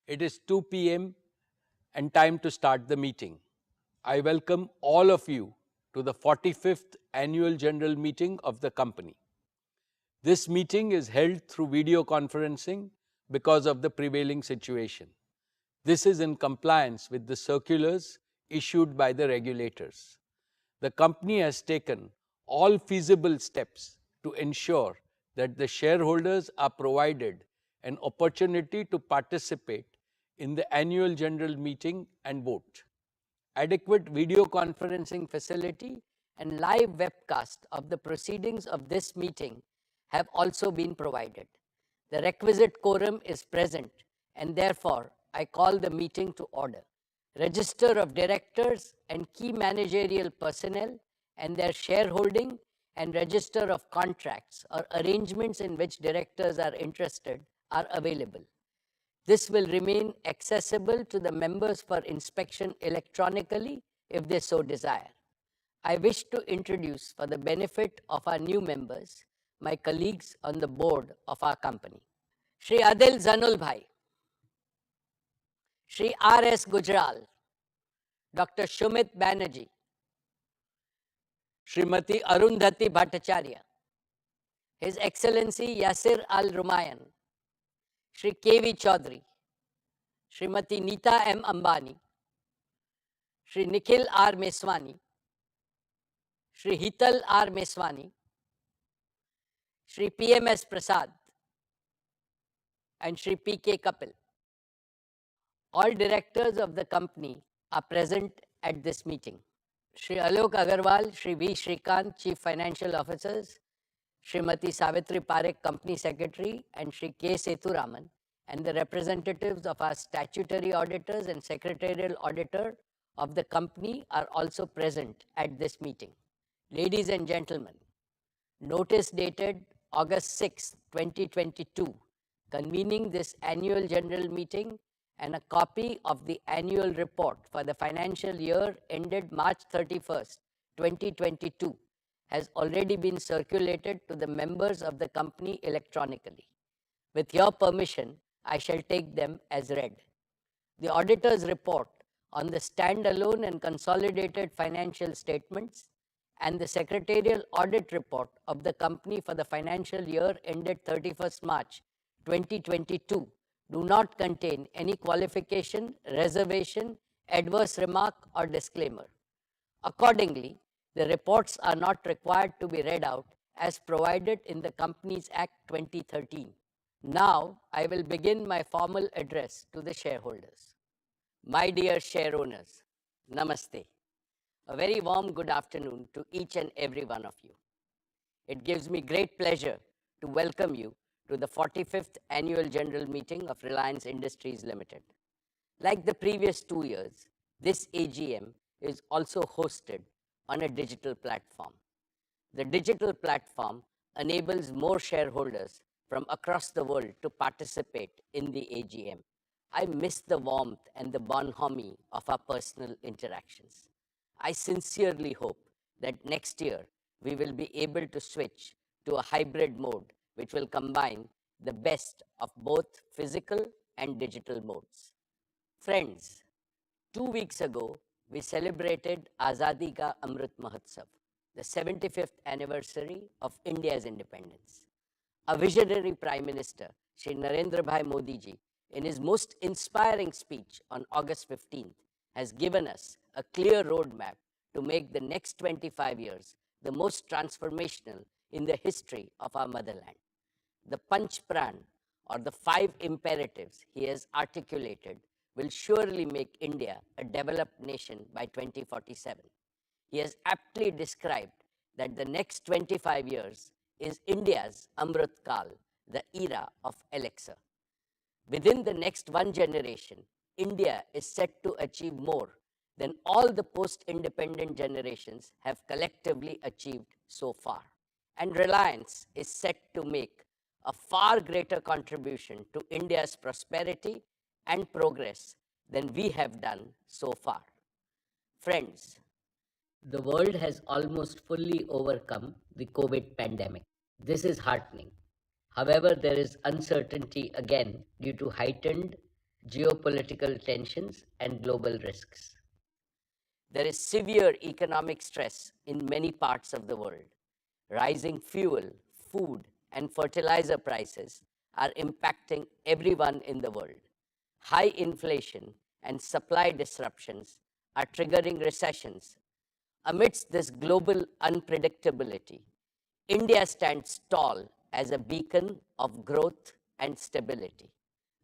It is 2 p.m. and time to start the meeting. I welcome all of you to the 45th Annual General Meeting of the company. This meeting is held through video conferencing because of the prevailing situation. This is in compliance with the circulars issued by the regulators. The company has taken all feasible steps to ensure that the shareholders are provided an opportunity to participate in the annual general meeting and vote. Adequate video conferencing facility and live webcast of the proceedings of this meeting have also been provided. The requisite quorum is present, and therefore I call the meeting to order. Register of directors and key managerial personnel and their shareholding and register of contracts or arrangements in which directors are interested are available. This will remain accessible to the members for inspection electronically if they so desire. I wish to introduce, for the benefit of our new members, my colleagues on the board of our company. Shri Adil Zanul Bhai, Shri R.S. Gujral, Dr. Shumit Banerjee, Srimati Arundhati Bhattacharya, His Excellency Yasir Al-Rumayyan, Shri K.V. Chaudhary, Srimati Neeta M. Ambani, Shri Nikhil R. Meswani, Shri Hital R. Meswani, Shri P.M.S. Prasad, and Shri P.K. Kapil. All directors of the company are present at this meeting. Shri Alok Agarwal, Shri V. Shrikant, Chief Financial Officers, Srimati Savitri Parekh, Company Secretary, and Shri K. Sethuraman, and the representatives of our statutory auditors and secretarial auditor of the company are also present at this meeting. Ladies and gentlemen, notice dated August 6, 2022, convening this annual general meeting and a copy of the annual report for the financial year ended March 31st, 2022, has already been circulated to the members of the company electronically. With your permission, I shall take them as read. The auditor's report on the standalone and consolidated financial statements and the secretarial audit report of the company for the financial year ended 31st March 2022 do not contain any qualification, reservation, adverse remark, or disclaimer. Accordingly, the reports are not required to be read out as provided in the Companies Act 2013. Now, I will begin my formal address to the shareholders. My dear share owners, Namaste. A very warm good afternoon to each and every one of you. It gives me great pleasure to welcome you to the 45th Annual General Meeting of Reliance Industries Limited. Like the previous 2 years, this AGM is also hosted on a digital platform. The digital platform enables more shareholders from across the world to participate in the AGM. I miss the warmth and the bonhomie of our personal interactions. I sincerely hope that next year we will be able to switch to a hybrid mode which will combine the best of both physical and digital modes. Friends, 2 weeks ago, we celebrated Azadi Ka Amrit Mahotsav, the 75th anniversary of India's independence. A visionary Prime Minister, Shri Narendra Bhai Modi ji, in his most inspiring speech on August 15th, has given us a clear roadmap to make the next 25 years the most transformational in the history of our motherland. The Panch Pran, or the 5 imperatives he has articulated, will surely make India a developed nation by 2047. He has aptly described that the next 25 years is India's Amrit Kal, the era of elixir. Within the next one generation, India is set to achieve more than all the post-independent generations have collectively achieved so far. And Reliance is set to make a far greater contribution to India's prosperity and progress than we have done so far. Friends, the world has almost fully overcome the COVID pandemic. This is heartening. However, there is uncertainty again due to heightened geopolitical tensions, and global risks. There is severe economic stress in many parts of the world. Rising fuel, food, and fertilizer prices are impacting everyone in the world. High inflation and supply disruptions are triggering recessions. Amidst this global unpredictability, India stands tall as a beacon of growth and stability.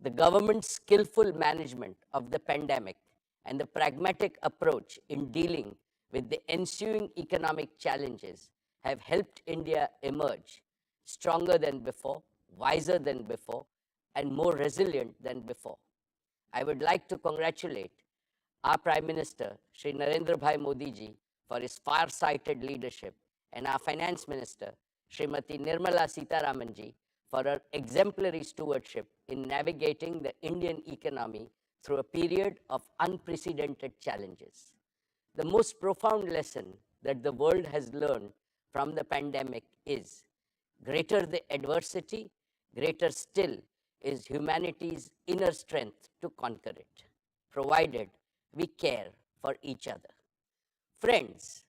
The government's skillful management of the pandemic and the pragmatic approach in dealing with the ensuing economic challenges have helped India emerge stronger than before, wiser than before, and more resilient than before. I would like to congratulate our Prime Minister, Shri Narendra Bhai Modi ji, for his far-sighted leadership, and our Finance Minister, Srimati Nirmala Sitharaman ji, for her exemplary stewardship in navigating the Indian economy through a period of unprecedented challenges. The most profound lesson that the world has learned from the pandemic is greater the adversity, greater still is humanity's inner strength to conquer it, provided we care for each other. Friends,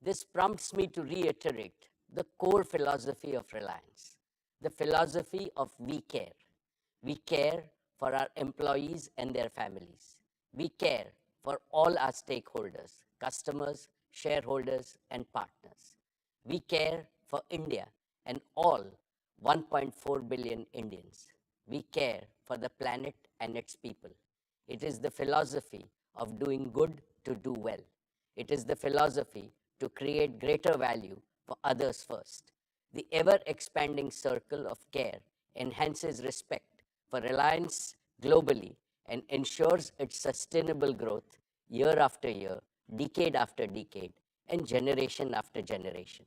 this prompts me to reiterate the core philosophy of Reliance, the philosophy of we care. We care for our employees and their families. We care for all our stakeholders, customers, shareholders, and partners. We care for India and all 1.4 billion Indians. We care for the planet and its people. It is the philosophy of doing good to do well. It is the philosophy to create greater value for others first. The ever-expanding circle of care enhances respect for Reliance globally and ensures its sustainable growth year after year, decade after decade, and generation after generation.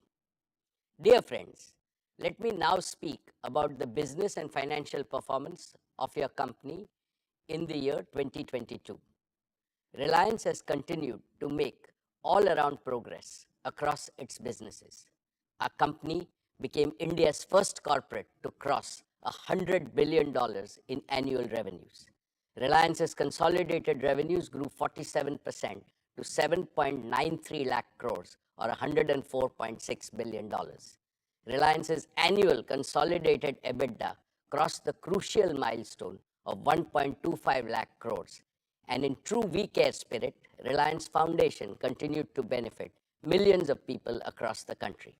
Dear friends, let me now speak about the business and financial performance of your company in the year 2022. Reliance has continued to make all-around progress across its businesses. Our company became India's first corporate to cross $100 billion in annual revenues. Reliance's consolidated revenues grew 47% to 7.93 lakh crores or $104.6 billion. Reliance's annual consolidated EBITDA crossed the crucial milestone of 1.25 lakh crores. And in true We Care spirit, Reliance Foundation continued to benefit millions of people across the country.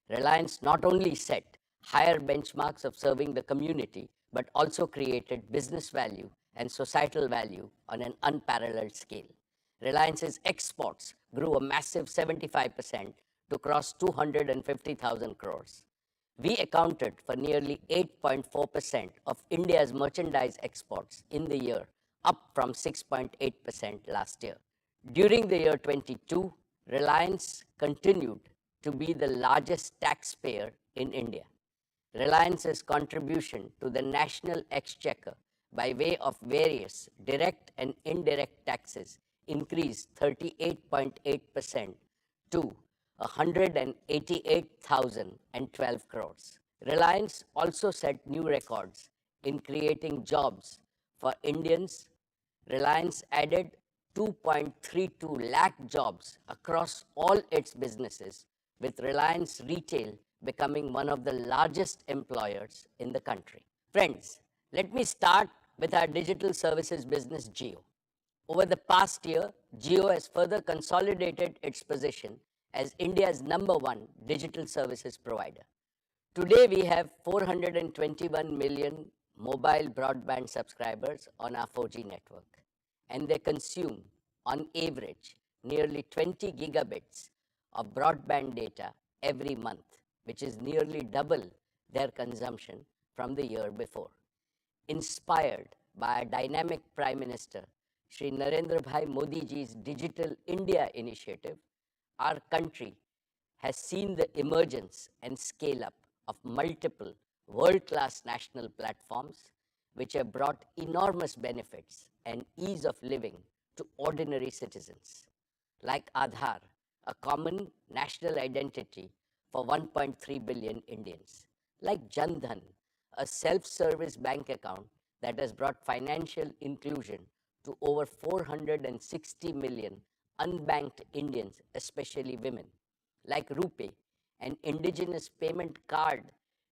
Reliance not only set higher benchmarks of serving the community, but also created business value and societal value on an unparalleled scale. Reliance's exports grew a massive 75% to cross 250,000 crores. We accounted for nearly 8.4% of India's merchandise exports in the year, up from 6.8% last year. During the year 22, Reliance continued to be the largest taxpayer in India. Reliance's contribution to the national exchequer by way of various direct and indirect taxes increased 38.8% to 188,012 crores. Reliance also set new records in creating jobs for Indians. Reliance added 2.32 lakh jobs across all its businesses, with Reliance Retail becoming one of the largest employers in the country. Friends, let me start with our digital services business, Jio. Over the past year, Jio has further consolidated its position as India's #1 digital services provider. Today, we have 421 million mobile broadband subscribers on our 4G network, and they consume, on average, nearly 20 gigabits of broadband data every month, which is nearly double their consumption from the year before. Inspired by a dynamic Prime Minister, Shri Narendra Bhai Modi ji's Digital India initiative, our country has seen the emergence and scale up of multiple world-class national platforms which have brought enormous benefits and ease of living to ordinary citizens, like Aadhaar, a common national identity for 1.3 billion Indians, like Jan Dhan, a self-service bank account that has brought financial inclusion to over 460 million unbanked Indians, especially women, like RuPay, an indigenous payment card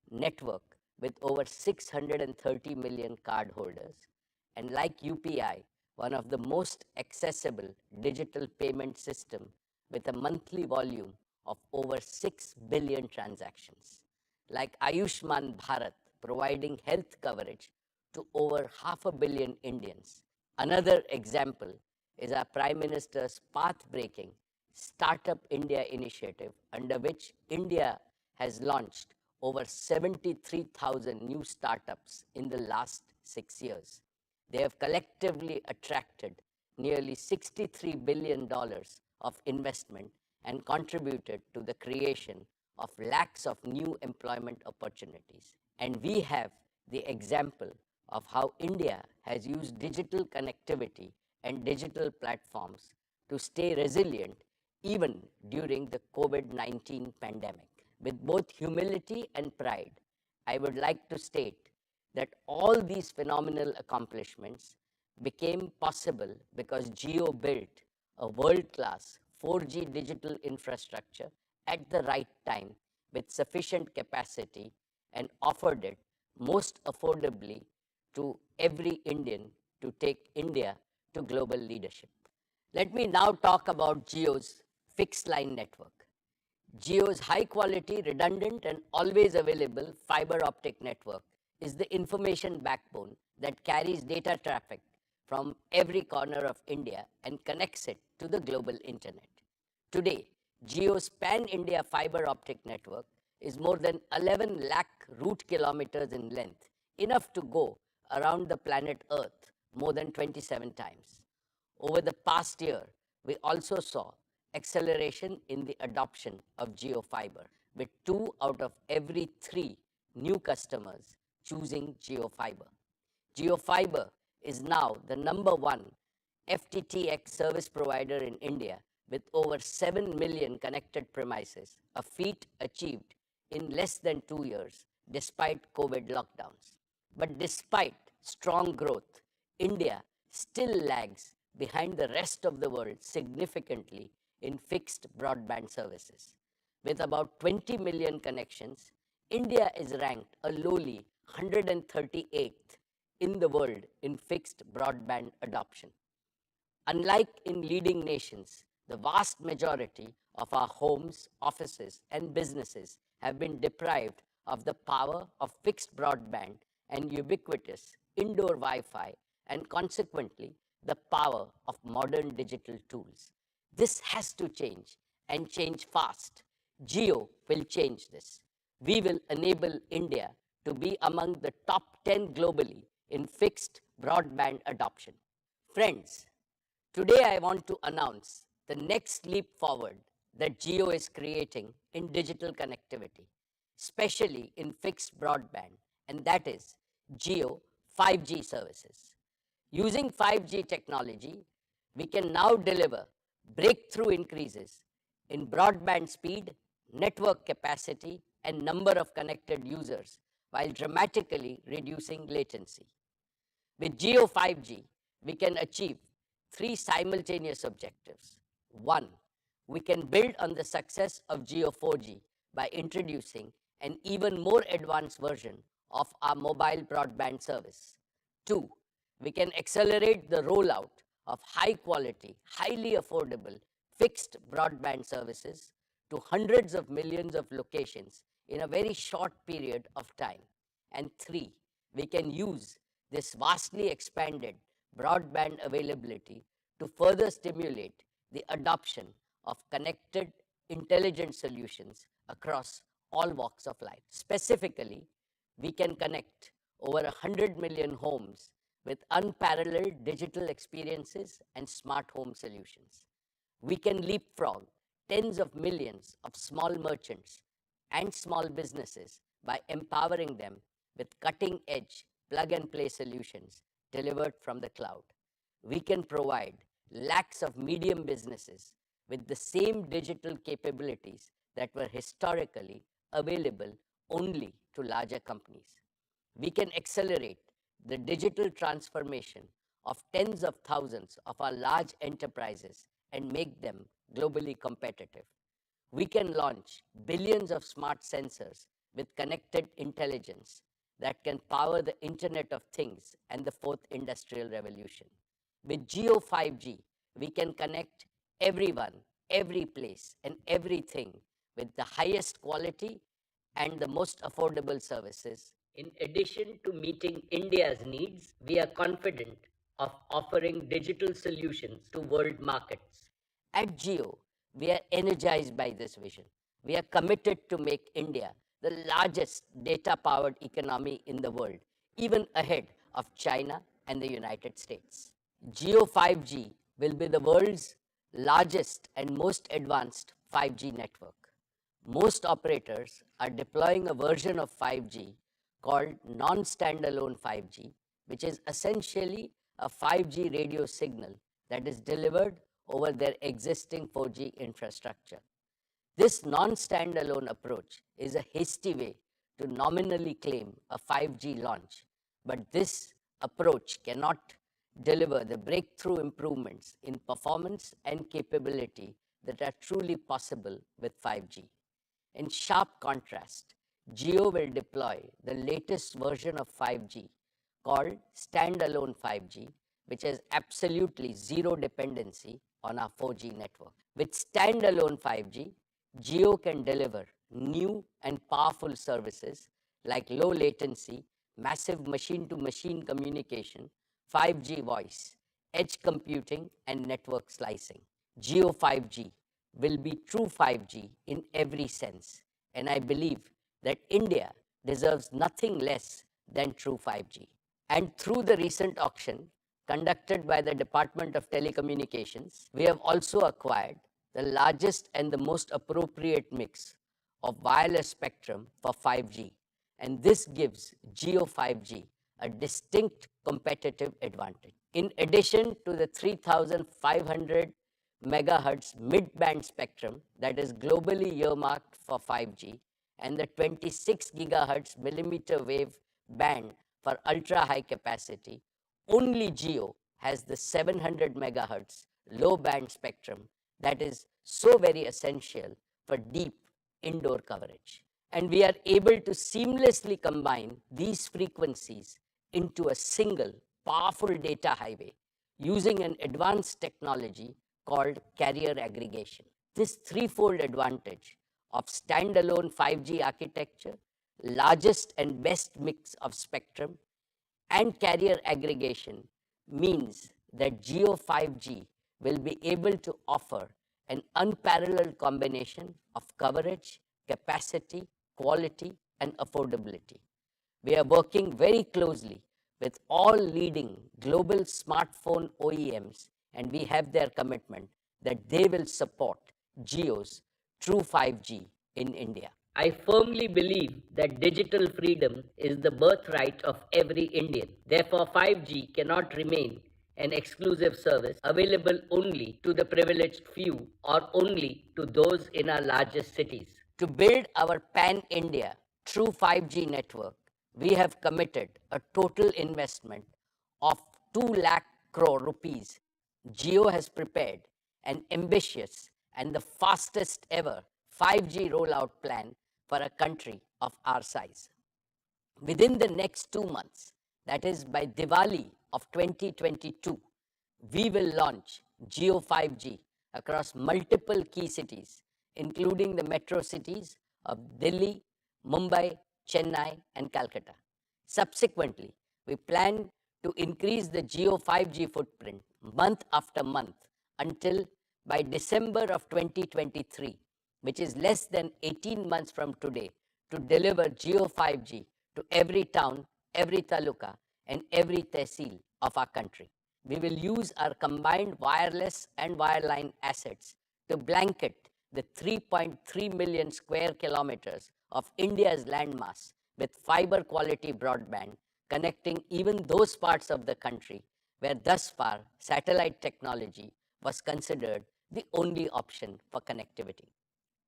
network with over 630 million cardholders, and like UPI, one of the most accessible digital payment system with a monthly volume of over 6 billion transactions, like Ayushman Bharat, providing health coverage to over 500 million Indians. Another example is our Prime Minister's path-breaking Startup India initiative, under which India has launched over 73,000 new startups in the last 6 years. They have collectively attracted nearly $63 billion of investment and contributed to the creation of lakhs of new employment opportunities. And we have the example of how India has used digital connectivity and digital platforms to stay resilient even during the COVID-19 pandemic. With both humility and pride, I would like to state that all these phenomenal accomplishments became possible because Jio built a world-class 4G digital infrastructure at the right time with sufficient capacity and offered it most affordably to every Indian to take India to global leadership. Let me now talk about Jio's fixed line network. Jio's high quality, redundant, and always available fiber optic network is the information backbone that carries data traffic from every corner of India and connects it to the global internet. Today, Jio's pan-India fiber optic network is more than 11 lakh route kilometers in length, enough to go around the planet Earth more than 27 times. Over the past year, we also saw acceleration in the adoption of JioFiber, with 2 out of every 3 new customers choosing JioFiber. JioFiber is now the #1 FTTX service provider in India with over 7 million connected premises, a feat achieved in less than 2 years despite COVID lockdowns. But despite strong growth, India still lags behind the rest of the world significantly in fixed broadband services. With about 20 million connections, India is ranked a lowly 138th in the world in fixed broadband adoption. Unlike in leading nations, the vast majority of our homes, offices, and businesses have been deprived of the power of fixed broadband and ubiquitous indoor Wi-Fi, and consequently, the power of modern digital tools. This has to change, and change fast. Jio will change this. We will enable India to be among the top 10 globally in fixed broadband adoption. Friends, today I want to announce the next leap forward that Jio is creating in digital connectivity, especially in fixed broadband, and that is Jio 5G services. Using 5G technology, we can now deliver breakthrough increases in broadband speed, network capacity, and number of connected users while dramatically reducing latency. With Jio 5G, we can achieve 3 simultaneous objectives. 1, we can build on the success of Jio 4G by introducing an even more advanced version of our mobile broadband service. 2, we can accelerate the rollout of high quality, highly affordable fixed broadband services to hundreds of millions of locations in a very short period of time. And 3, we can use this vastly expanded broadband availability to further stimulate the adoption of connected, intelligent solutions across all walks of life. Specifically, we can connect over 100 million homes with unparalleled digital experiences and smart home solutions. We can leapfrog tens of millions of small merchants and small businesses by empowering them with cutting-edge plug-and-play solutions delivered from the cloud. We can provide lakhs of medium businesses with the same digital capabilities that were historically available only to larger companies. We can accelerate the digital transformation of tens of thousands of our large enterprises and make them globally competitive. We can launch billions of smart sensors with connected intelligence that can power the Internet of Things and the fourth industrial revolution. With Geo 5G, we can connect everyone, every place, and everything with the highest quality and the most affordable services. In addition to meeting India's needs, we are confident of offering digital solutions to world markets. At Geo, we are energized by this vision. We are committed to make India the largest data-powered economy in the world, even ahead of China and the United States. Geo 5G will be the world's largest and most advanced 5G network. Most operators are deploying a version of 5G called non-standalone 5G, which is essentially a 5G radio signal that is delivered over their existing 4G infrastructure. This non-standalone approach is a hasty way to nominally claim a 5G launch, but this approach cannot deliver the breakthrough improvements in performance and capability that are truly possible with 5G. In sharp contrast, Jio will deploy the latest version of 5G called standalone 5G, which has absolutely zero dependency on our 4G network. With standalone 5G, Jio can deliver new and powerful services like low latency, massive machine-to-machine communication, 5G voice, edge computing, and network slicing. Jio 5G will be true 5G in every sense, and I believe that India deserves nothing less than true 5G. And through the recent auction conducted by the Department of Telecommunications, we have also acquired the largest and the most appropriate mix of wireless spectrum for 5G, and this gives Jio 5G a distinct competitive advantage. In addition to the 3,500 megahertz mid-band spectrum that is globally earmarked for 5G and the 26 gigahertz millimeter wave band for ultra-high capacity, only Jio has the 700 megahertz low-band spectrum that is so very essential for deep indoor coverage. And we are able to seamlessly combine these frequencies into a single powerful data highway using an advanced technology called carrier aggregation. This threefold advantage of standalone 5G architecture, largest and best mix of spectrum, and carrier aggregation means that Jio 5G will be able to offer an unparalleled combination of coverage, capacity, quality, and affordability. We are working very closely with all leading global smartphone OEMs, and we have their commitment that they will support Jio's true 5G in India. I firmly believe that digital freedom is the birthright of every Indian. Therefore, 5G cannot remain an exclusive service available only to the privileged few or only to those in our largest cities. To build our pan-India true 5G network, we have committed a total investment of 2 lakh crore rupees. Jio has prepared an ambitious and the fastest ever 5G rollout plan for a country of our size. Within the next 2 months, that is by Diwali of 2022, we will launch Jio 5G across multiple key cities, including the metro cities of Delhi, Mumbai, Chennai, and Calcutta. Subsequently, we plan to increase the Jio 5G footprint month after month until by December of 2023, which is less than 18 months from today, to deliver Jio 5G to every town, every taluka, and every tehsil of our country. We will use our combined wireless and wireline assets to blanket the 3.3 million square kilometers of India's landmass with fiber quality broadband, connecting even those parts of the country where thus far satellite technology was considered the only option for connectivity.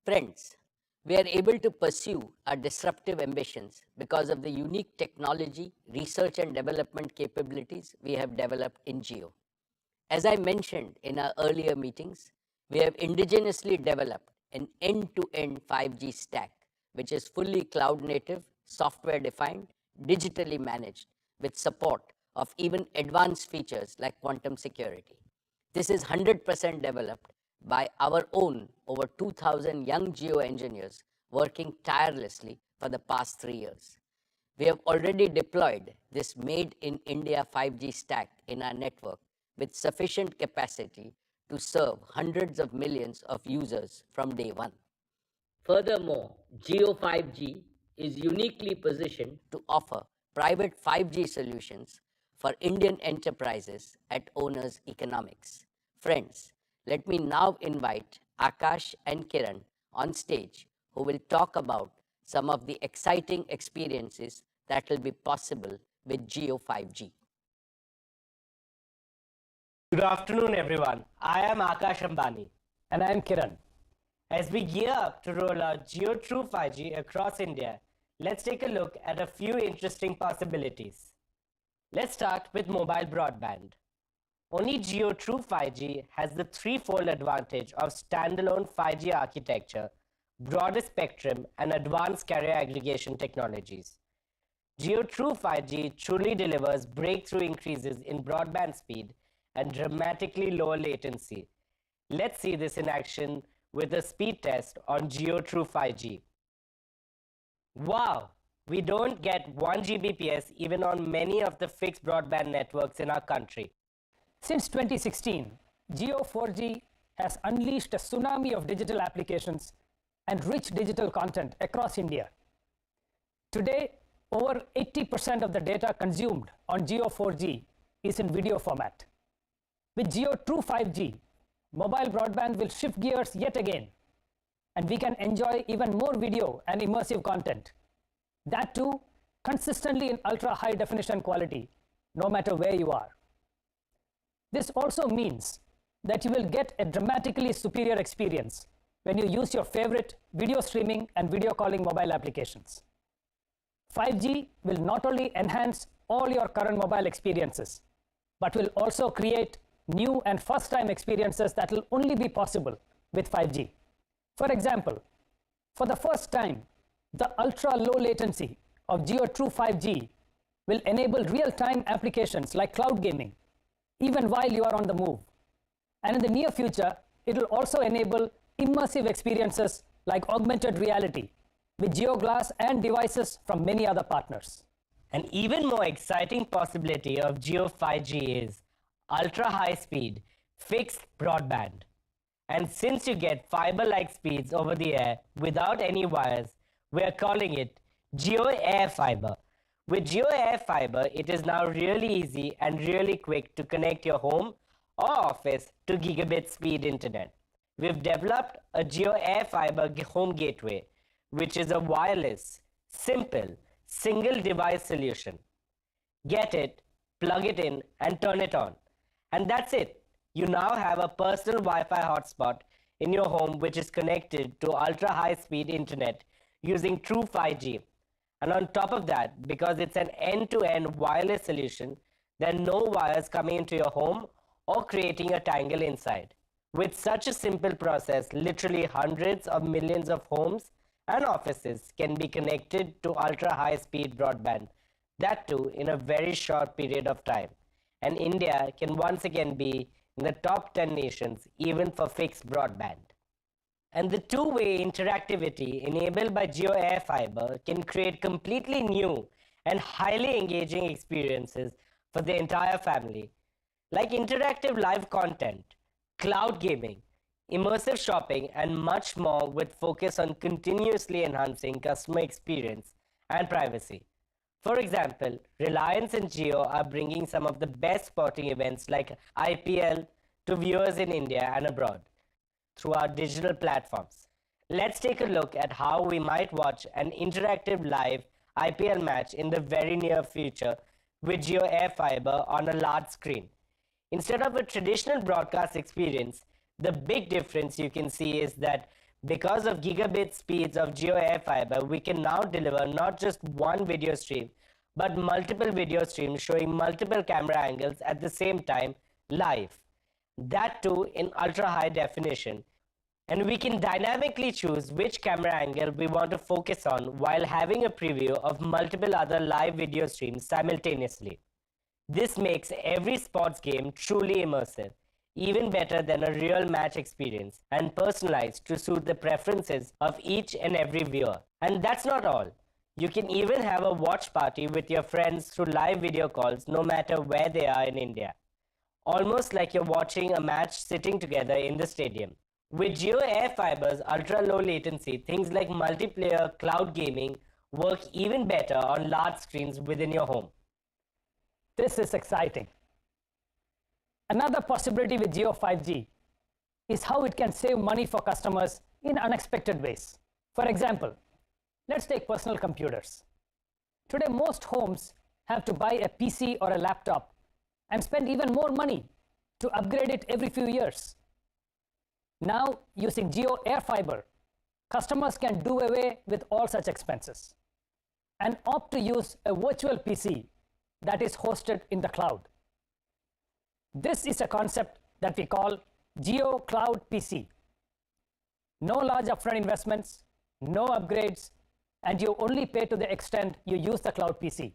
Friends, We are able to pursue our disruptive ambitions because of the unique technology, research and development capabilities we have developed in Jio. As I mentioned in our earlier meetings, we have indigenously developed an end-to-end 5G stack, which is fully cloud native, software defined, digitally managed, with support of even advanced features like quantum security. This is 100% developed by our own over 2,000 young geo engineers working tirelessly for the past 3 years. We have already deployed this made in India 5G stack in our network with sufficient capacity to serve hundreds of millions of users from day one. Furthermore, Jio 5G is uniquely positioned to offer private 5G solutions for Indian enterprises at owners' economics. Friends, let me now invite Akash and Kiran on stage, who will talk about some of the exciting experiences that will be possible with Jio 5G. Good afternoon, everyone. I am Akash Ambani. And I am Kiran. As we gear up to roll out Jio True 5G across India, let's take a look at a few interesting possibilities. Let's start with mobile broadband. Only Jio True 5G has the threefold advantage of standalone 5G architecture, broader spectrum, and advanced carrier aggregation technologies. Jio True 5G truly delivers breakthrough increases in broadband speed and dramatically lower latency. Let's see this in action with a speed test on Jio True 5G. Wow! We don't get 1 Gbps even on many of the fixed broadband networks in our country. Since 2016, Jio 4G has unleashed a tsunami of digital applications and rich digital content across India. Today, over 80% of the data consumed on Jio 4G is in video format. With Jio True 5G, mobile broadband will shift gears yet again, and we can enjoy even more video and immersive content. That too, consistently in ultra high definition quality, no matter where you are. This also means that you will get a dramatically superior experience when you use your favorite video streaming and video calling mobile applications. 5G will not only enhance all your current mobile experiences, but will also create new and first-time experiences that will only be possible with 5G. For example, for the first time, the ultra-low latency of Jio True 5G will enable real-time applications like cloud gaming, even while you are on the move. And in the near future, it will also enable immersive experiences like augmented reality with Jio Glass and devices from many other partners. An even more exciting possibility of Jio 5G is ultra-high speed fixed broadband. And since you get fiber-like speeds over the air without any wires, we are calling it JioAirFiber. With JioAirFiber, it is now really easy and really quick to connect your home or office to gigabit speed internet. We've developed a JioAirFiber home gateway, which is a wireless, simple, single device solution. Get it, plug it in, and turn it on. And that's it. You now have a personal Wi-Fi hotspot in your home which is connected to ultra-high speed internet using True 5G. And on top of that, because it's an end-to-end wireless solution, there are no wires coming into your home or creating a tangle inside. With such a simple process, literally hundreds of millions of homes and offices can be connected to ultra-high speed broadband, that too in a very short period of time. And India can once again be in the top 10 nations even for fixed broadband. And the two-way interactivity enabled by JioAirFiber can create completely new and highly engaging experiences for the entire family, like interactive live content, cloud gaming, immersive shopping, and much more with focus on continuously enhancing customer experience and privacy. For example, Reliance and Jio are bringing some of the best sporting events like IPL to viewers in India and abroad through our digital platforms. Let's take a look at how we might watch an interactive live IPL match in the very near future with JioAirFiber on a large screen. Instead of a traditional broadcast experience, the big difference you can see is that Because of gigabit speeds of JioAirFiber, we can now deliver not just one video stream, but multiple video streams showing multiple camera angles at the same time live. That too in ultra high definition. And we can dynamically choose which camera angle we want to focus on while having a preview of multiple other live video streams simultaneously. This makes every sports game truly immersive, even better than a real match experience, and personalized to suit the preferences of each and every viewer. And that's not all. You can even have a watch party with your friends through live video calls no matter where they are in India. Almost like you're watching a match sitting together in the stadium. With JioAirFiber's ultra-low latency, things like multiplayer cloud gaming work even better on large screens within your home. This is exciting. Another possibility with Jio 5G is how it can save money for customers in unexpected ways. For example, let's take personal computers. Today, most homes have to buy a PC or a laptop and spend even more money to upgrade it every few years. Now, using JioAirFiber, customers can do away with all such expenses and opt to use a virtual PC that is hosted in the cloud. This is a concept that we call Jio Cloud PC. No large upfront investments, no upgrades, and you only pay to the extent you use the cloud PC,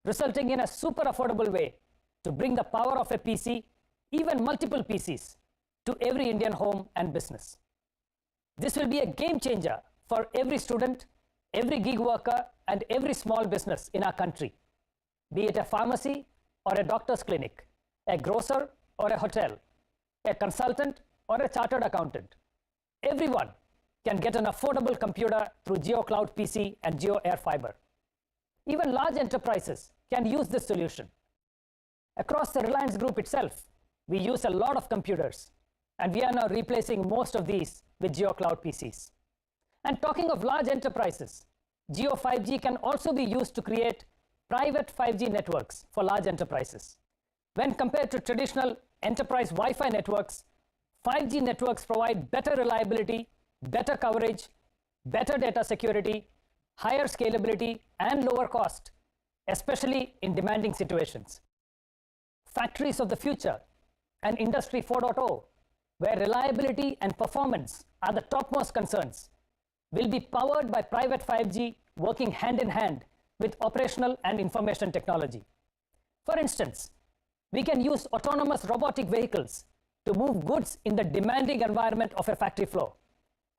resulting in a super affordable way to bring the power of a PC, even multiple PCs, to every Indian home and business. This will be a game changer for every student, every gig worker, and every small business in our country, be it a pharmacy or a doctor's clinic, a grocer or a hotel, a consultant or a chartered accountant. Everyone can get an affordable computer through Jio Cloud PC and JioAirFiber. Even large enterprises can use this solution. Across the Reliance group itself, we use a lot of computers, and we are now replacing most of these with Jio Cloud PCs. And talking of large enterprises, Jio 5G can also be used to create private 5G networks for large enterprises. When compared to traditional enterprise Wi-Fi networks, 5G networks provide better reliability, better coverage, better data security, higher scalability, and lower cost, especially in demanding situations. Factories of the future and Industry 4.0, where reliability and performance are the topmost concerns, will be powered by private 5G working hand in hand with operational and information technology. For instance, we can use autonomous robotic vehicles to move goods in the demanding environment of a factory floor.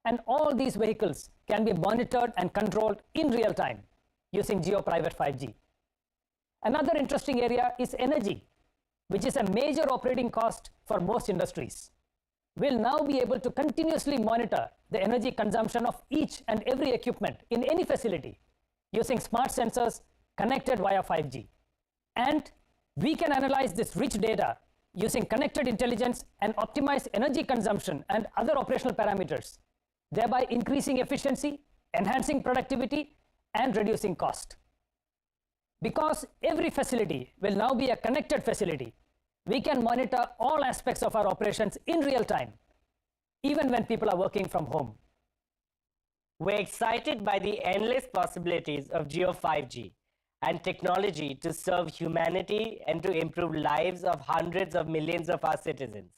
And all these vehicles can be monitored and controlled in real time using Jio Private 5G. Another interesting area is energy, which is a major operating cost for most industries. We'll now be able to continuously monitor the energy consumption of each and every equipment in any facility using smart sensors connected via 5G. And we can analyze this rich data using connected intelligence and optimize energy consumption and other operational parameters, thereby increasing efficiency, enhancing productivity, and reducing cost. Because every facility will now be a connected facility, we can monitor all aspects of our operations in real time, even when people are working from home. We're excited by the endless possibilities of Jio 5G and technology to serve humanity and to improve lives of hundreds of millions of our citizens.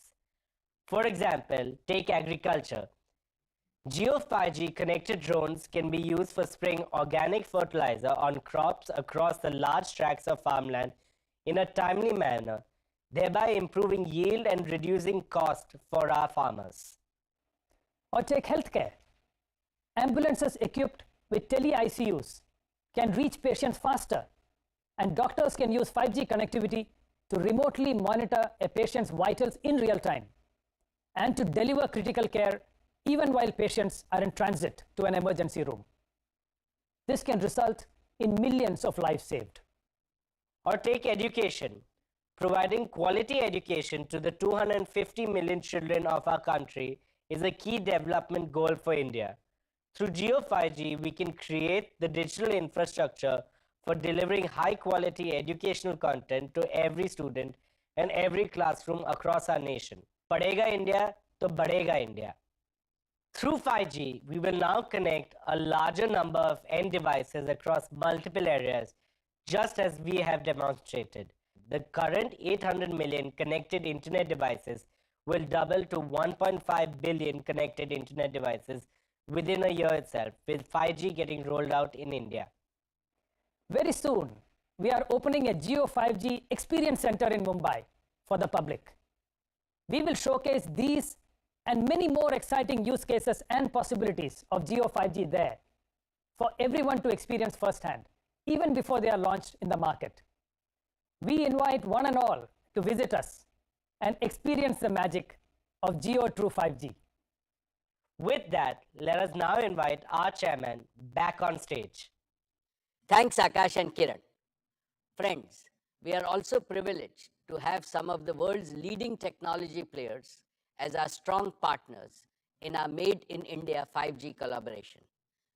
For example, take agriculture. Jio 5G connected drones can be used for spraying organic fertilizer on crops across the large tracts of farmland in a timely manner, thereby improving yield and reducing cost for our farmers. Or take healthcare. Ambulances equipped with tele-ICUs can reach patients faster, and doctors can use 5G connectivity to remotely monitor a patient's vitals in real time and to deliver critical care even while patients are in transit to an emergency room. This can result in millions of lives saved. Or take education. Providing quality education to the 250 million children of our country is a key development goal for India. Through Jio 5G, we can create the digital infrastructure for delivering high-quality educational content to every student and every classroom across our nation. Padhega India, to Badhega India. Through 5G, we will now connect a larger number of end devices across multiple areas, just as we have demonstrated. The current 800 million connected internet devices will double to 1.5 billion connected internet devices within a year itself, with 5G getting rolled out in India. Very soon, we are opening a Jio 5G Experience Center in Mumbai for the public. We will showcase these and many more exciting use cases and possibilities of Jio 5G there for everyone to experience firsthand, even before they are launched in the market. We invite one and all to visit us and experience the magic of Jio True 5G. With that, let us now invite our chairman back on stage. Thanks, Akash and Kiran. Friends, we are also privileged to have some of the world's leading technology players as our strong partners in our Made in India 5G collaboration.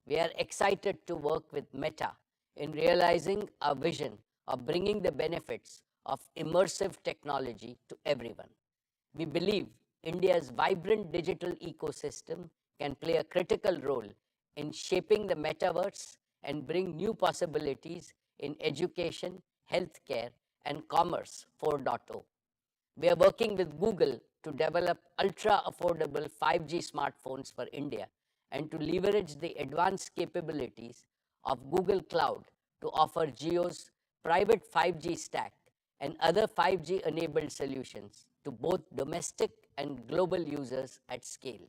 We are excited to work with Meta in realizing our vision of bringing the benefits of immersive technology to everyone. We believe India's vibrant digital ecosystem can play a critical role in shaping the metaverse and bring new possibilities in education, healthcare, and commerce 4.0. We are working with Google to develop ultra-affordable 5G smartphones for India and to leverage the advanced capabilities of Google Cloud to offer Jio's private 5G stack and other 5G-enabled solutions to both domestic and global users at scale.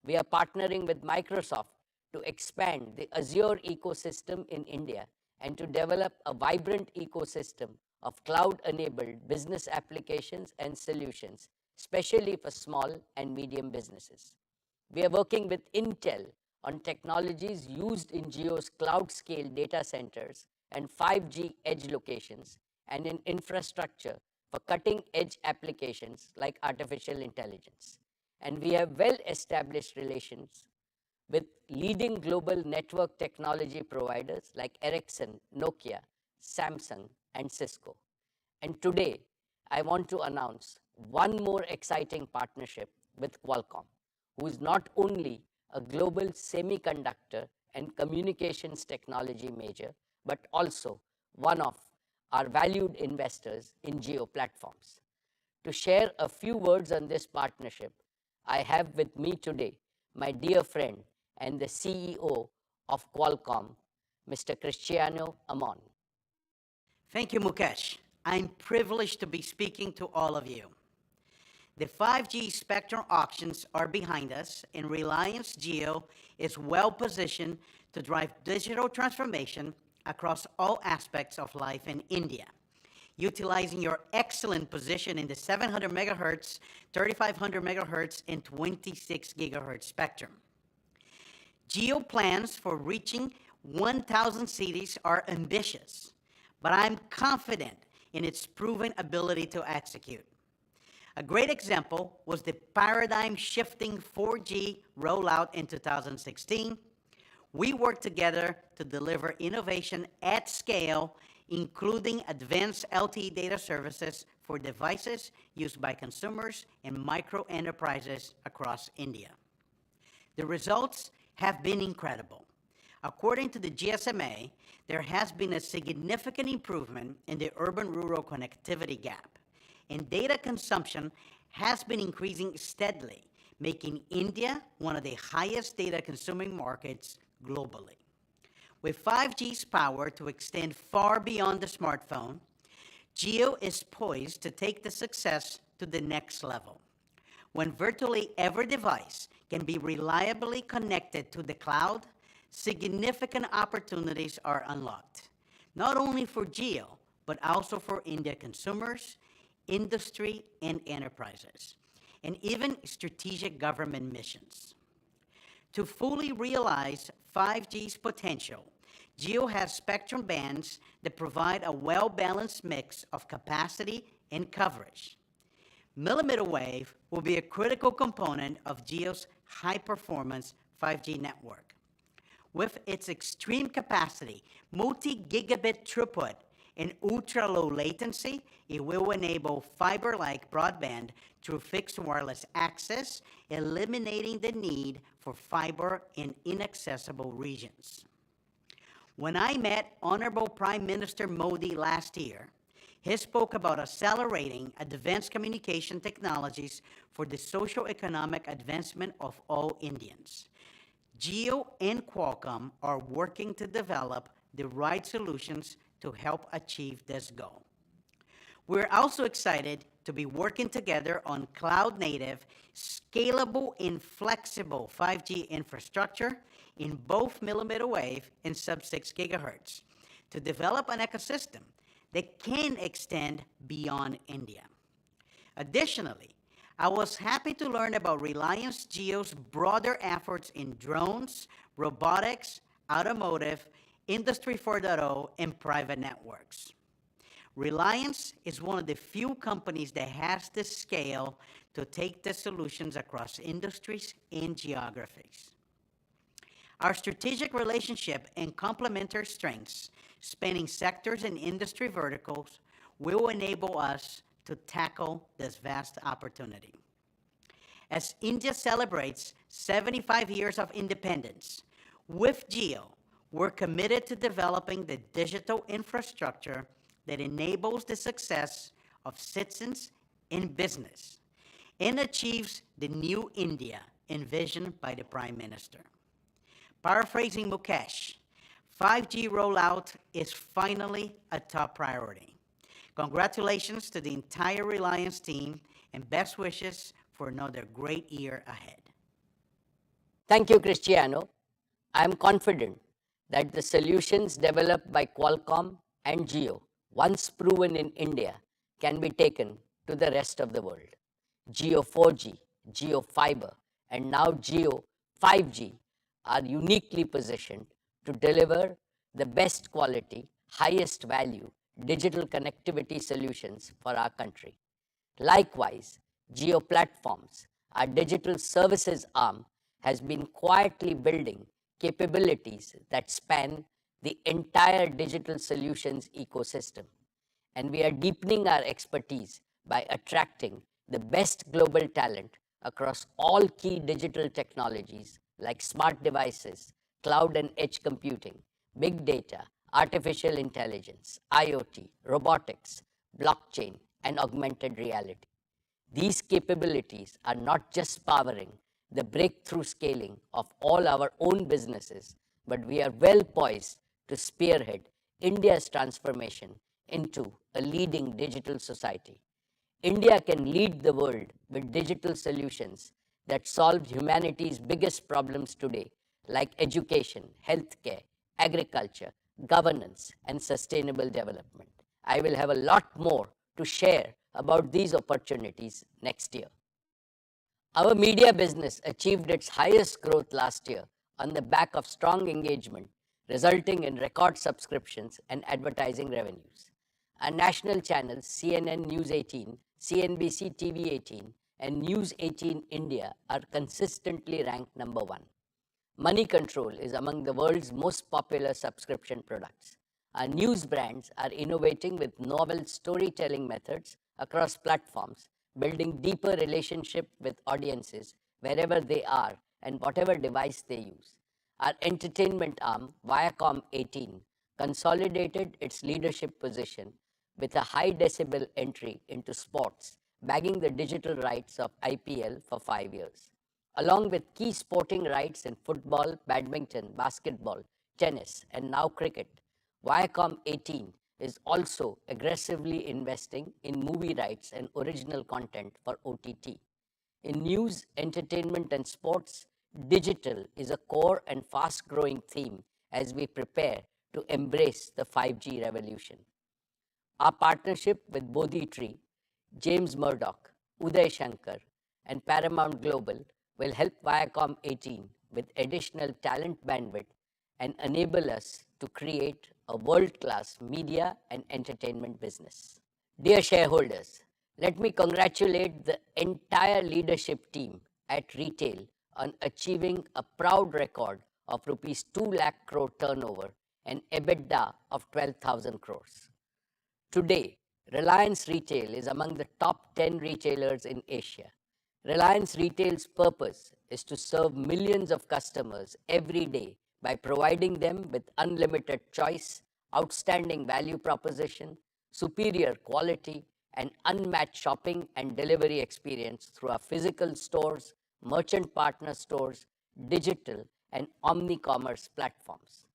We are partnering with Microsoft to expand the Azure ecosystem in India and to develop a vibrant ecosystem of cloud-enabled business applications and solutions, especially for small and medium businesses. We are working with Intel on technologies used in Jio's cloud-scale data centers and 5G edge locations and in infrastructure for cutting-edge applications like artificial intelligence. And we have well-established relations with leading global network technology providers like Ericsson, Nokia, Samsung, and Cisco. And today, I want to announce one more exciting partnership with Qualcomm, who is not only a global semiconductor and communications technology major, but also one of our valued investors in Jio Platforms. To share a few words on this partnership, I have with me today my dear friend and the CEO of Qualcomm, Mr. Cristiano Amon. Thank you, Mukesh. I'm privileged to be speaking to all of you. The 5G spectrum auctions are behind us, and Reliance Jio is well positioned to drive digital transformation across all aspects of life in India, utilizing your excellent position in the 700 megahertz, 3500 megahertz, and 26 gigahertz spectrum. Jio plans for reaching 1,000 cities are ambitious, but I'm confident in its proven ability to execute. A great example was the paradigm-shifting 4G rollout in 2016. We worked together to deliver innovation at scale, including advanced LTE data services for devices used by consumers and micro enterprises across India. The results have been incredible. According to the GSMA, there has been a significant improvement in the urban-rural connectivity gap, and data consumption has been increasing steadily, making India one of the highest data-consuming markets globally. With 5G's power to extend far beyond the smartphone, Jio is poised to take the success to the next level. When virtually every device can be reliably connected to the cloud, significant opportunities are unlocked, not only for Jio, but also for India consumers, industry, and enterprises, and even strategic government missions. To fully realize 5G's potential, Jio has spectrum bands that provide a well-balanced mix of capacity and coverage. Millimeter wave will be a critical component of Jio's high-performance 5G network. With its extreme capacity, multi-gigabit throughput, and ultra-low latency, it will enable fiber-like broadband through fixed wireless access, eliminating the need for fiber in inaccessible regions. When I met Honorable Prime Minister Modi last year, he spoke about accelerating advanced communication technologies for the socio-economic advancement of all Indians. Jio and Qualcomm are working to develop the right solutions to help achieve this goal. We're also excited to be working together on cloud-native, scalable, and flexible 5G infrastructure in both millimeter wave and sub-6 gigahertz to develop an ecosystem that can extend beyond India. Additionally, I was happy to learn about Reliance Jio's broader efforts in drones, robotics, automotive, Industry 4.0, and private networks. Reliance is one of the few companies that has the scale to take the solutions across industries and geographies. Our strategic relationship and complementary strengths, spanning sectors and industry verticals, will enable us to tackle this vast opportunity. As India celebrates 75 years of independence, with Jio, we're committed to developing the digital infrastructure that enables the success of citizens in business and achieves the new India envisioned by the Prime Minister. Paraphrasing Mukesh, 5G rollout is finally a top priority. Congratulations to the entire Reliance team and best wishes for another great year ahead. Thank you, Cristiano. I am confident that the solutions developed by Qualcomm and Jio, once proven in India, can be taken to the rest of the world. Jio 4G, JioFiber, and now Jio 5G are uniquely positioned to deliver the best quality, highest value digital connectivity solutions for our country. Likewise, Jio Platforms, our digital services arm, has been quietly building capabilities that span the entire digital solutions ecosystem. And we are deepening our expertise by attracting the best global talent across all key digital technologies like smart devices, cloud and edge computing, big data, artificial intelligence, IoT, robotics, blockchain, and augmented reality. These capabilities are not just powering the breakthrough scaling of all our own businesses, but we are well poised to spearhead India's transformation into a leading digital society. India can lead the world with digital solutions that solve humanity's biggest problems today, like education, healthcare, agriculture, governance, and sustainable development. I will have a lot more to share about these opportunities next year. Our media business achieved its highest growth last year on the back of strong engagement, resulting in record subscriptions and advertising revenues. Our national channels CNN News 18, CNBC TV 18, and News 18 India are consistently ranked number 1. Money Control is among the world's most popular subscription products. Our news brands are innovating with novel storytelling methods across platforms, building deeper relationship with audiences wherever they are and whatever device they use. Our entertainment arm, Viacom 18, consolidated its leadership position with a high decibel entry into sports, bagging the digital rights of IPL for 5 years. Along with key sporting rights in football, badminton, basketball, tennis, and now cricket, Viacom 18 is also aggressively investing in movie rights and original content for OTT. In news, entertainment, and sports, digital is a core and fast-growing theme as we prepare to embrace the 5G revolution. Our partnership with Bodhi Tree, James Murdoch, Uday Shankar, and Paramount Global will help Viacom 18 with additional talent bandwidth and enable us to create a world-class media and entertainment business. Dear shareholders, let me congratulate the entire leadership team at retail on achieving a proud record of rupees 2 lakh crore turnover and EBITDA of 12,000 crores. Today, Reliance Retail is among the top 10 retailers in Asia. Reliance Retail's purpose is to serve millions of customers every day by providing them with unlimited choice, outstanding value proposition, superior quality, and unmatched shopping and delivery experience through our physical stores, merchant partner stores, digital, and omni-commerce platforms.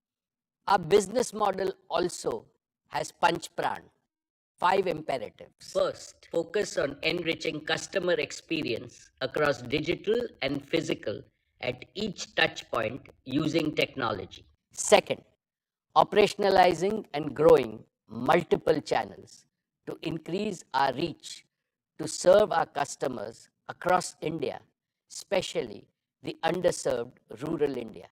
Our business model also has Panch Pran, 5 imperatives. First, focus on enriching customer experience across digital and physical at each touch point using technology. Second, operationalizing and growing multiple channels to increase our reach to serve our customers across India, especially the underserved rural India.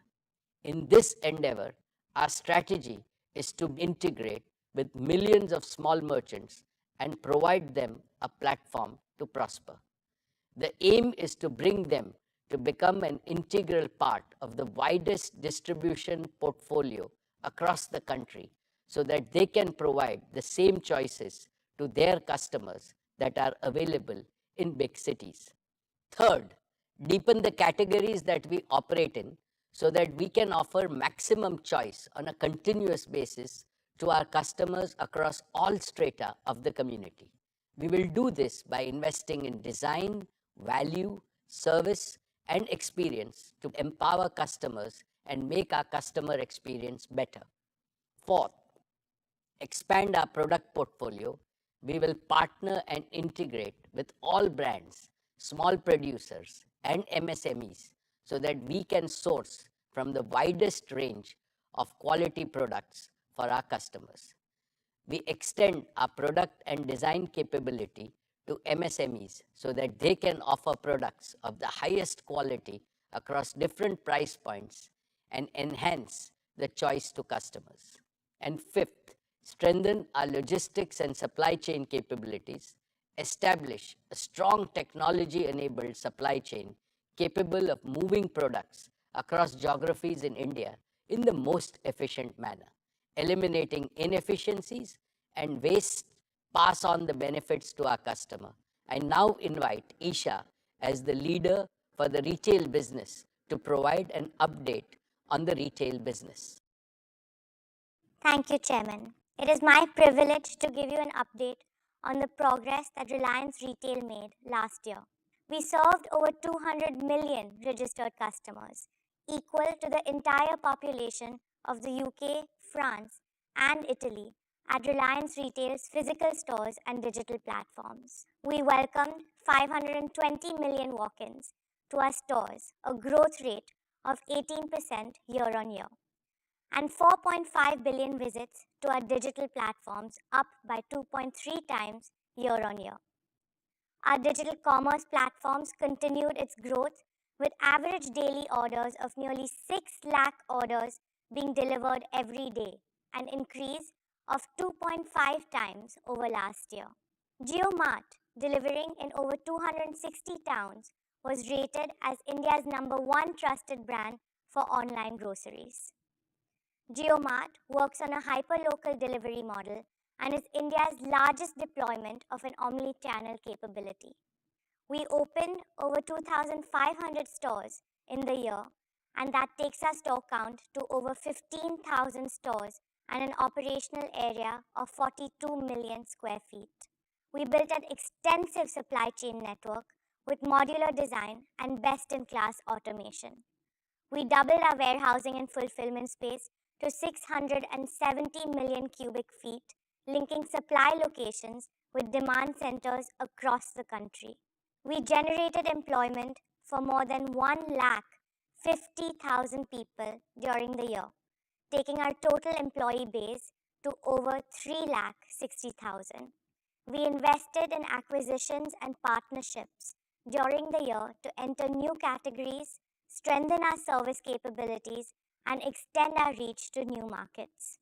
In this endeavor, our strategy is to integrate with millions of small merchants and provide them a platform to prosper. The aim is to bring them to become an integral part of the widest distribution portfolio across the country so that they can provide the same choices to their customers that are available in big cities. Third, deepen the categories that we operate in so that we can offer maximum choice on a continuous basis to our customers across all strata of the community. We will do this by investing in design, value, service, and experience to empower customers and make our customer experience better. Fourth, expand our product portfolio. We will partner and integrate with all brands, small producers, and MSMEs so that we can source from the widest range of quality products for our customers. We extend our product and design capability to MSMEs so that they can offer products of the highest quality across different price points and enhance the choice to customers. And fifth, strengthen our logistics and supply chain capabilities, establish a strong technology-enabled supply chain capable of moving products across geographies in India in the most efficient manner, eliminating inefficiencies and waste, pass on the benefits to our customer. I now invite Isha as the leader for the retail business to provide an update on the retail business. Thank you, Chairman. It is my privilege to give you an update on the progress that Reliance Retail made last year. We served over 200 million registered customers, equal to the entire population of the UK, France, and Italy at Reliance Retail's physical stores and digital platforms. We welcomed 520 million walk-ins to our stores, a growth rate of 18% year on year, and 4.5 billion visits to our digital platforms, up by 2.3 times year on year. Our digital commerce platforms continued its growth with average daily orders of nearly 6 lakh orders being delivered every day, an increase of 2.5 times over last year. JioMart, delivering in over 260 towns, was rated as India's #1 trusted brand for online groceries. JioMart works on a hyper-local delivery model and is India's largest deployment of an omni-channel capability. We opened over 2,500 stores in the year, and that takes our store count to over 15,000 stores and an operational area of 42 million square feet. We built an extensive supply chain network with modular design and best-in-class automation. We doubled our warehousing and fulfillment space to 670 million cubic feet, linking supply locations with demand centers across the country. We generated employment for more than 1,50,000 people during the year, taking our total employee base to over 3,60,000. We invested in acquisitions and partnerships during the year to enter new categories, strengthen our service capabilities, and extend our reach to new markets.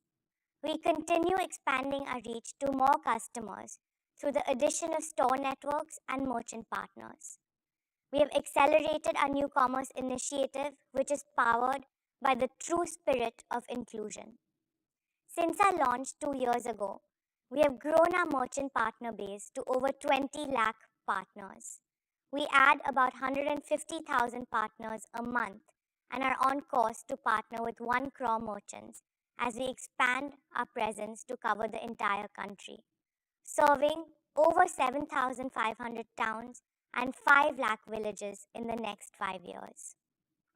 We continue expanding our reach to more customers through the addition of store networks and merchant partners. We have accelerated our new commerce initiative, which is powered by the true spirit of inclusion. Since our launch 2 years ago, we have grown our merchant partner base to over 20 lakh partners. We add about 150,000 partners a month and are on course to partner with 1 crore merchants as we expand our presence to cover the entire country, serving over 7,500 towns and 5 lakh villages in the next 5 years.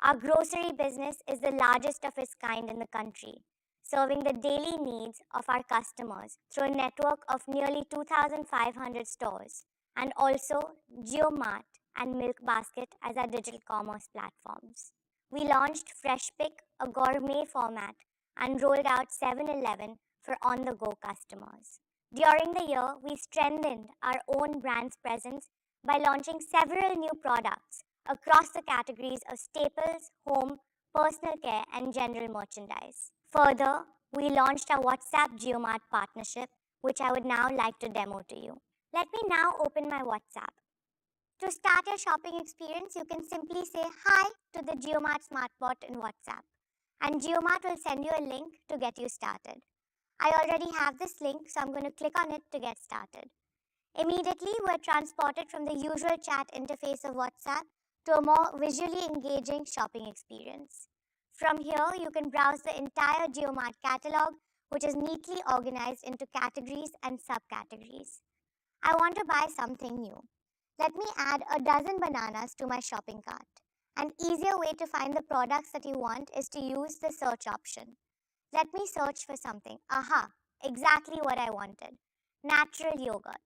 Our grocery business is the largest of its kind in the country, serving the daily needs of our customers through a network of nearly 2,500 stores, and also JioMart and Milk Basket as our digital commerce platforms. We launched Fresh Pick, a gourmet format, and rolled out 7-Eleven for on-the-go customers. During the year, we strengthened our own brand's presence by launching several new products across the categories of staples, home, personal care, and general merchandise. Further, we launched our WhatsApp JioMart partnership, which I would now like to demo to you. Let me now open my WhatsApp. To start your shopping experience, you can simply say hi to the JioMart SmartBot in WhatsApp, and JioMart will send you a link to get you started. I already have this link, so I'm going to click on it to get started. Immediately, we're transported from the usual chat interface of WhatsApp to a more visually engaging shopping experience. From here, you can browse the entire JioMart catalog, which is neatly organized into categories and subcategories. I want to buy something new. Let me add a dozen bananas to my shopping cart. An easier way to find the products that you want is to use the search option. Let me search for something. Aha, exactly what I wanted. Natural yogurt.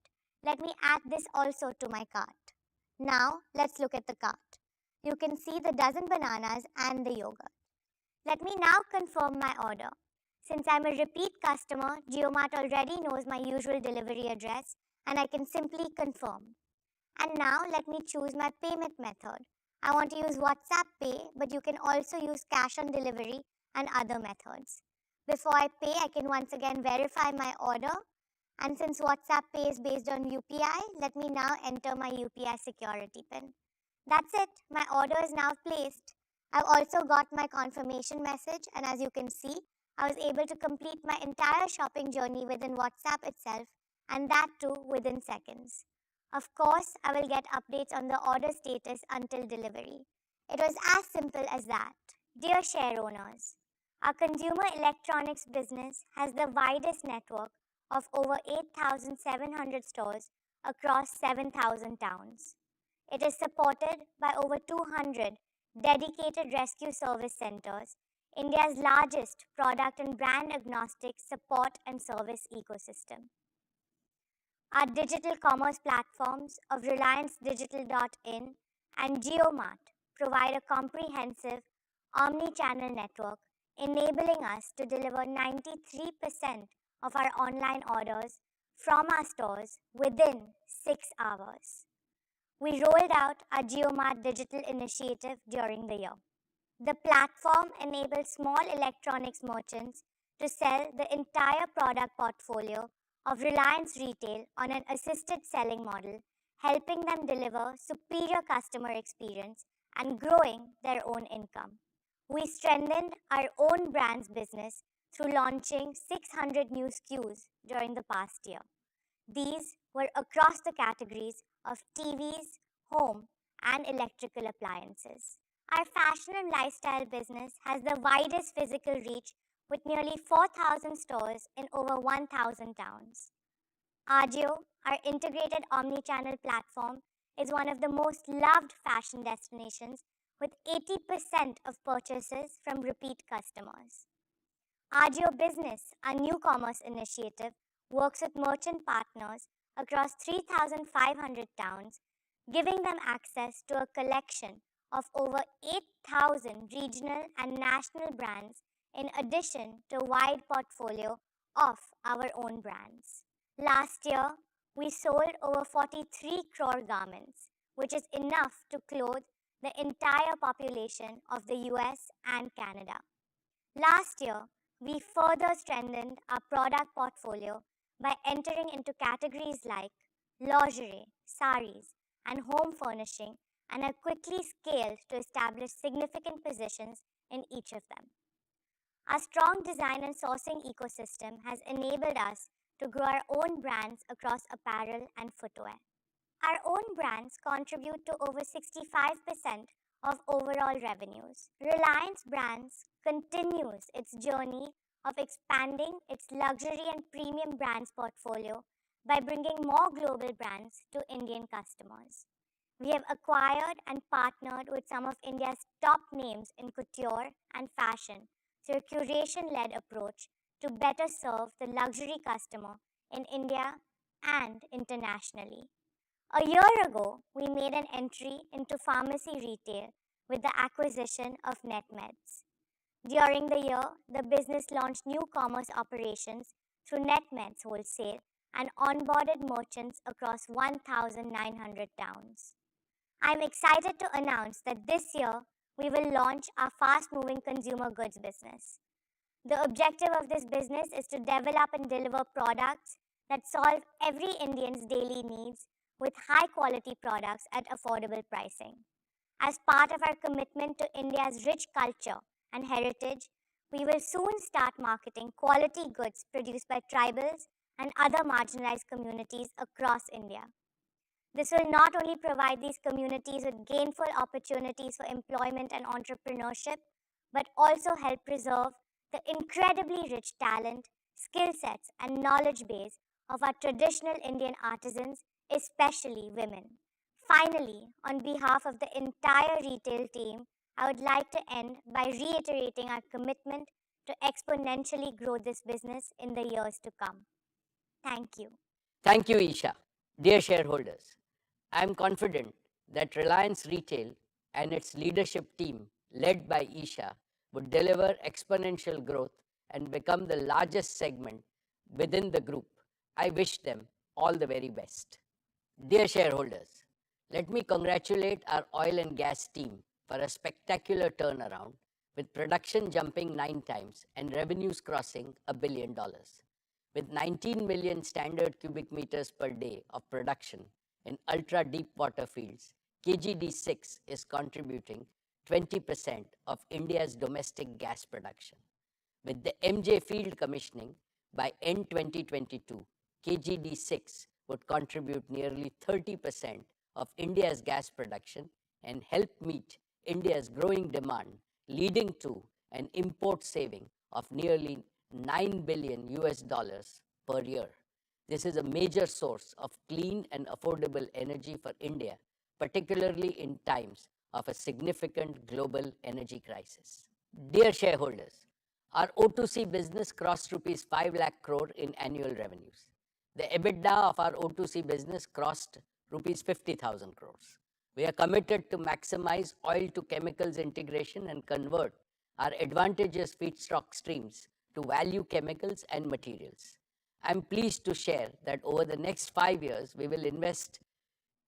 Let me add this also to my cart. Now, let's look at the cart. You can see the dozen bananas and the yogurt. Let me now confirm my order. Since I'm a repeat customer, JioMart already knows my usual delivery address, and I can simply confirm. And now let me choose my payment method. I want to use WhatsApp Pay, but you can also use cash on delivery and other methods. Before I pay, I can once again verify my order. And since WhatsApp Pay is based on UPI, let me now enter my UPI security PIN. That's it. My order is now placed. I've also got my confirmation message, and as you can see, I was able to complete my entire shopping journey within WhatsApp itself, and that too within seconds. Of course, I will get updates on the order status until delivery. It was as simple as that. Dear share owners, our consumer electronics business has the widest network of over 8,700 stores across 7,000 towns. It is supported by over 200 dedicated rescue service centers, India's largest product and brand agnostic support and service ecosystem. Our digital commerce platforms of Reliance Digital.in and JioMart provide a comprehensive omni-channel network, enabling us to deliver 93% of our online orders from our stores within 6 hours. We rolled out our JioMart digital initiative during the year. The platform enables small electronics merchants to sell the entire product portfolio of Reliance Retail on an assisted selling model, helping them deliver superior customer experience and growing their own income. We strengthened our own brands business through launching 600 new SKUs during the past year. These were across the categories of TVs, home, and electrical appliances. Our fashion and lifestyle business has the widest physical reach with nearly 4,000 stores in over 1,000 towns. Ajio, our integrated omni-channel platform, is one of the most loved fashion destinations with 80% of purchases from repeat customers. Ajio Business, our new commerce initiative, works with merchant partners across 3,500 towns, giving them access to a collection of over 8,000 regional and national brands in addition to a wide portfolio of our own brands. Last year, we sold over 43 crore garments, which is enough to clothe the entire population of the US and Canada. Last year, we further strengthened our product portfolio by entering into categories like lingerie, saris, and home furnishing, and have quickly scaled to establish significant positions in each of them. Our strong design and sourcing ecosystem has enabled us to grow our own brands across apparel and footwear. Our own brands contribute to over 65% of overall revenues. Reliance Brands continues its journey of expanding its luxury and premium brands portfolio by bringing more global brands to Indian customers. We have acquired and partnered with some of India's top names in couture and fashion through a curation-led approach to better serve the luxury customer in India and internationally. A year ago, we made an entry into pharmacy retail with the acquisition of NetMeds. During the year, the business launched new commerce operations through NetMeds Wholesale and onboarded merchants across 1,900 towns. I'm excited to announce that this year we will launch our fast-moving consumer goods business. The objective of this business is to develop and deliver products that solve every Indian's daily needs with high-quality products at affordable pricing. As part of our commitment to India's rich culture and heritage, we will soon start marketing quality goods produced by tribals and other marginalized communities across India. This will not only provide these communities with gainful opportunities for employment and entrepreneurship, but also help preserve the incredibly rich talent, skill sets, and knowledge base of our traditional Indian artisans, especially women. Finally, on behalf of the entire retail team, I would like to end by reiterating our commitment to exponentially grow this business in the years to come. Thank you. Thank you, Isha. Dear shareholders, I am confident that Reliance Retail and its leadership team, led by Isha, would deliver exponential growth and become the largest segment within the group. I wish them all the very best. Dear shareholders, let me congratulate our oil and gas team for a spectacular turnaround, with production jumping 9 times and revenues crossing $1 billion. With 19 million standard cubic meters per day of production in ultra-deep water fields, KGD6 is contributing 20% of India's domestic gas production. With the MJ field commissioning by end 2022, KGD6 would contribute nearly 30% of India's gas production and help meet India's growing demand, leading to an import saving of nearly $9 billion per year. This is a major source of clean and affordable energy for India, particularly in times of a significant global energy crisis. Dear shareholders, our O2C business crossed rupees 5 lakh crore in annual revenues. The EBITDA of our O2C business crossed rupees 50,000 crores. We are committed to maximize oil to chemicals integration and convert our advantageous feedstock streams to value chemicals and materials. I am pleased to share that over the next 5 years, we will invest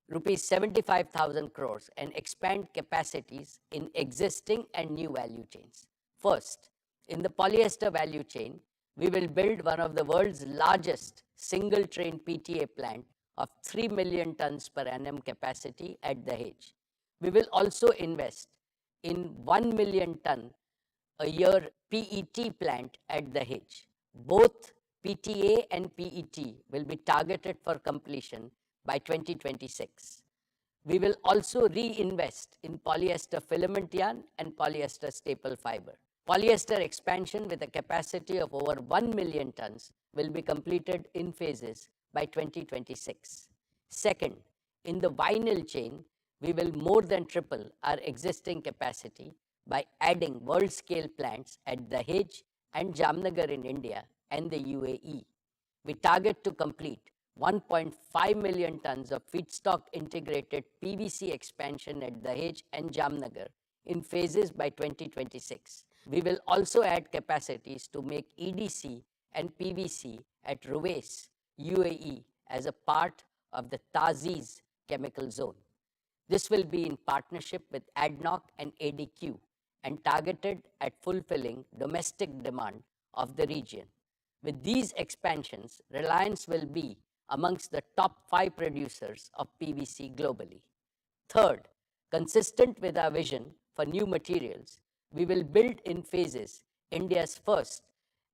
rupees 75,000 crores and expand capacities in existing and new value chains. First, in the polyester value chain, we will build one of the world's largest single-train PTA plant of 3 million tons per annum capacity at Dahej. We will also invest in 1 million ton a year PET plant at Dahej. Both PTA and PET will be targeted for completion by 2026. We will also reinvest in polyester filament yarn and polyester staple fiber. Polyester expansion with a capacity of over 1 million tons will be completed in phases by 2026. Second, in the vinyl chain, we will more than triple our existing capacity by adding world-scale plants at Dahej and Jamnagar in India and the UAE. We target to complete 1.5 million tons of feedstock integrated PVC expansion at Dahej and Jamnagar in phases by 2026. We will also add capacities to make EDC and PVC at Ruwais, UAE, as a part of the TA'ZIZ chemical zone. This will be in partnership with ADNOC and ADQ and targeted at fulfilling domestic demand of the region. With these expansions, Reliance will be amongst the top 5 producers of PVC globally. Third, consistent with our vision for new materials, we will build in phases India's first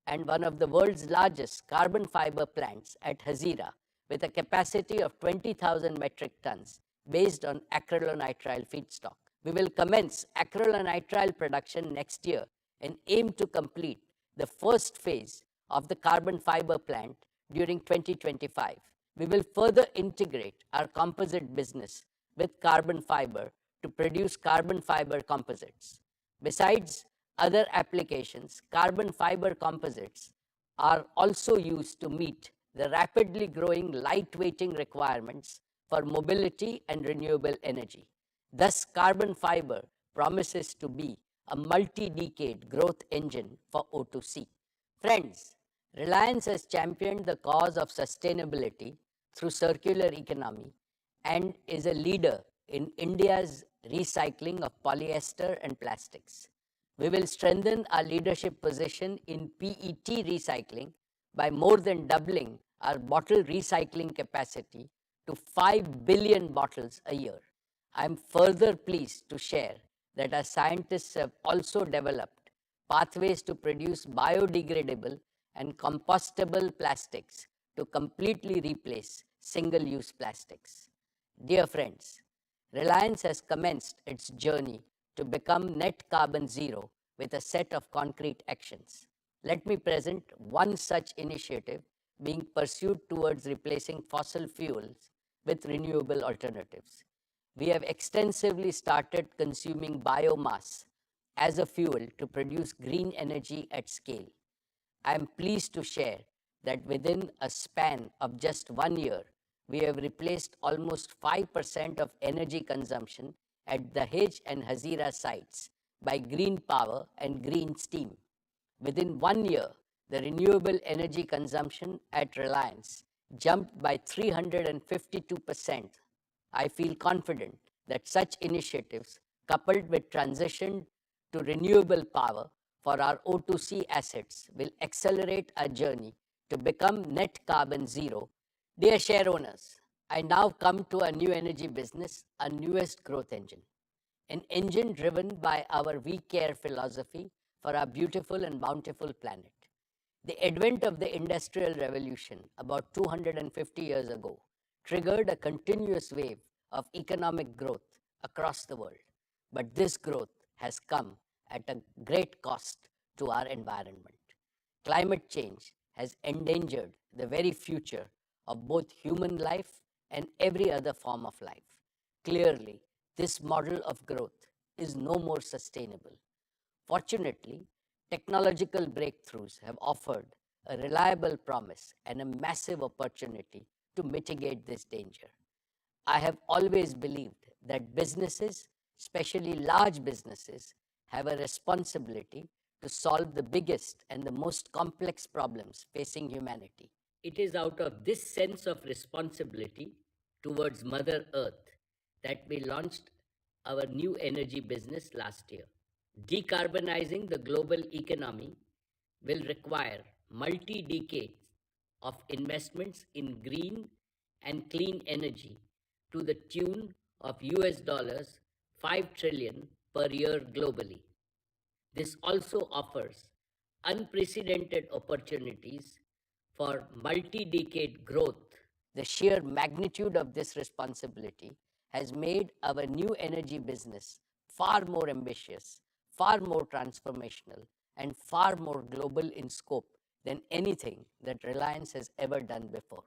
and one of the world's largest carbon fiber plants at Hazira with a capacity of 20,000 metric tons based on acrylonitrile feedstock. We will commence acrylonitrile production next year and aim to complete the first phase of the carbon fiber plant during 2025. We will further integrate our composite business with carbon fiber to produce carbon fiber composites. Besides other applications, carbon fiber composites are also used to meet the rapidly growing lightweighting requirements for mobility and renewable energy. Thus, carbon fiber promises to be a multi-decade growth engine for O2C. Friends, Reliance has championed the cause of sustainability through circular economy and is a leader in India's recycling of polyester and plastics. We will strengthen our leadership position in PET recycling by more than doubling our bottle recycling capacity to 5 billion bottles a year. I am further pleased to share that our scientists have also developed pathways to produce biodegradable and compostable plastics to completely replace single-use plastics. Dear friends, Reliance has commenced its journey to become net carbon zero with a set of concrete actions. Let me present one such initiative being pursued towards replacing fossil fuels with renewable alternatives. We have extensively started consuming biomass as a fuel to produce green energy at scale. I am pleased to share that within a span of just 1 year, we have replaced almost 5% of energy consumption at the Dahej and Hazira sites by green power and green steam. Within 1 year, the renewable energy consumption at Reliance jumped by 352%. I feel confident that such initiatives, coupled with transition to renewable power for our O2C assets, will accelerate our journey to become net carbon zero. Dear share owners, I now come to our new energy business, our newest growth engine, an engine driven by our We Care philosophy for our beautiful and bountiful planet. The advent of the Industrial Revolution about 250 years ago triggered a continuous wave of economic growth across the world. But this growth has come at a great cost to our environment. Climate change has endangered the very future of both human life and every other form of life. Clearly, this model of growth is no more sustainable. Fortunately, technological breakthroughs have offered a reliable promise and a massive opportunity to mitigate this danger. I have always believed that businesses, especially large businesses, have a responsibility to solve the biggest and the most complex problems facing humanity. It is out of this sense of responsibility towards Mother Earth that we launched our new energy business last year. Decarbonizing the global economy will require multi-decades of investments in green and clean energy to the tune of US $5 trillion per year globally. This also offers unprecedented opportunities for multi-decade growth. The sheer magnitude of this responsibility has made our new energy business far more ambitious, far more transformational, and far more global in scope than anything that Reliance has ever done before.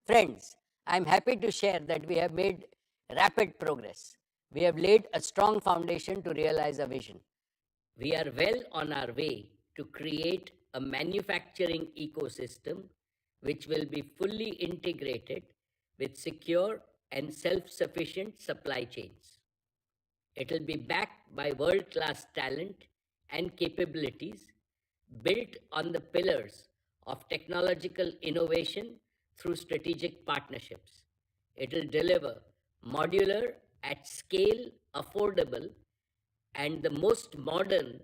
Friends, I'm happy to share that we have made rapid progress. We have laid a strong foundation to realize our vision. We are well on our way to create a manufacturing ecosystem which will be fully integrated with secure and self-sufficient supply chains. It will be backed by world-class talent and capabilities built on the pillars of technological innovation through strategic partnerships. It will deliver modular, at scale, affordable, and the most modern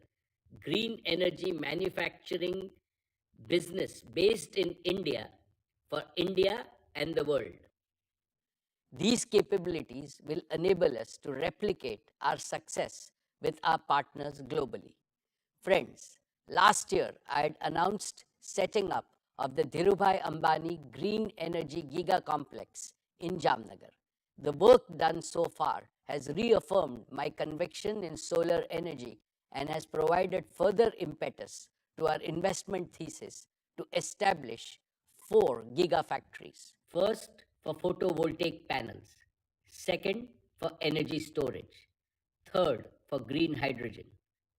green energy manufacturing business based in India for India and the world. These capabilities will enable us to replicate our success with our partners globally. Friends, last year I had announced setting up of the Dhirubhai Ambani Green Energy Giga Complex in Jamnagar. The work done so far has reaffirmed my conviction in solar energy and has provided further impetus to our investment thesis to establish 4 gigafactories. First, for photovoltaic panels. Second, for energy storage. Third, for green hydrogen.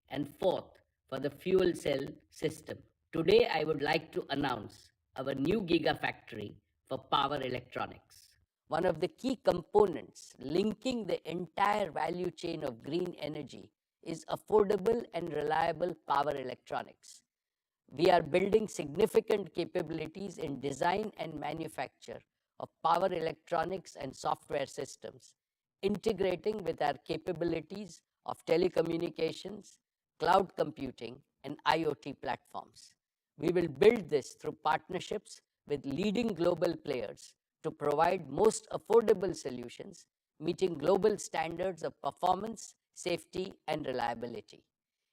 And fourth, for the fuel cell system. Today, I would like to announce our new gigafactory for power electronics. One of the key components linking the entire value chain of green energy is affordable and reliable power electronics. We are building significant capabilities in design and manufacture of power electronics and software systems, integrating with our capabilities of telecommunications, cloud computing, and IoT platforms. We will build this through partnerships with leading global players to provide most affordable solutions, meeting global standards of performance, safety, and reliability.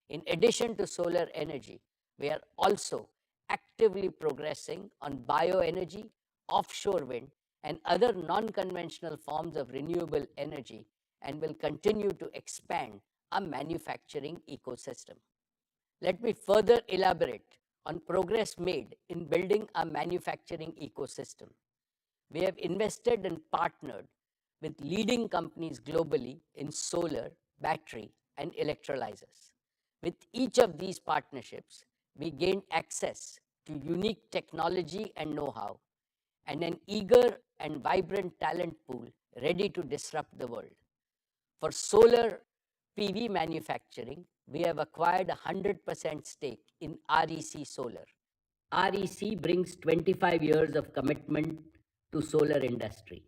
In addition to solar energy, we are also actively progressing on bioenergy, offshore wind, and other non-conventional forms of renewable energy, and will continue to expand our manufacturing ecosystem. Let me further elaborate on progress made in building a manufacturing ecosystem. We have invested and partnered with leading companies globally in solar, battery, and electrolyzers. With each of these partnerships, we gained access to unique technology and know-how, and an eager and vibrant talent pool ready to disrupt the world. For solar PV manufacturing, we have acquired a 100% stake in REC Solar. REC brings 25 years of commitment to solar industry.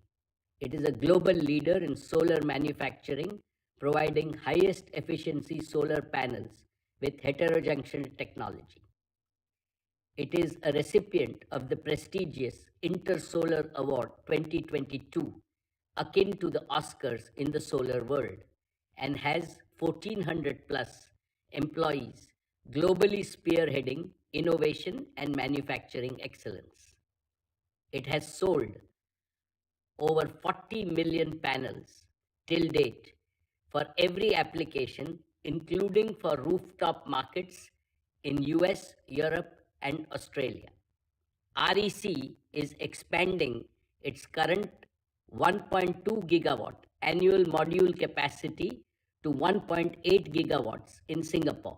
It is a global leader in solar manufacturing, providing highest efficiency solar panels with heterojunction technology. It is a recipient of the prestigious Intersolar Award 2022, akin to the Oscars in the solar world, and has 1,400 plus employees globally spearheading innovation and manufacturing excellence. It has sold over 40 million panels till date for every application, including for rooftop markets in US, Europe, and Australia. REC is expanding its current 1.2 gigawatt annual module capacity to 1.8 gigawatts in Singapore.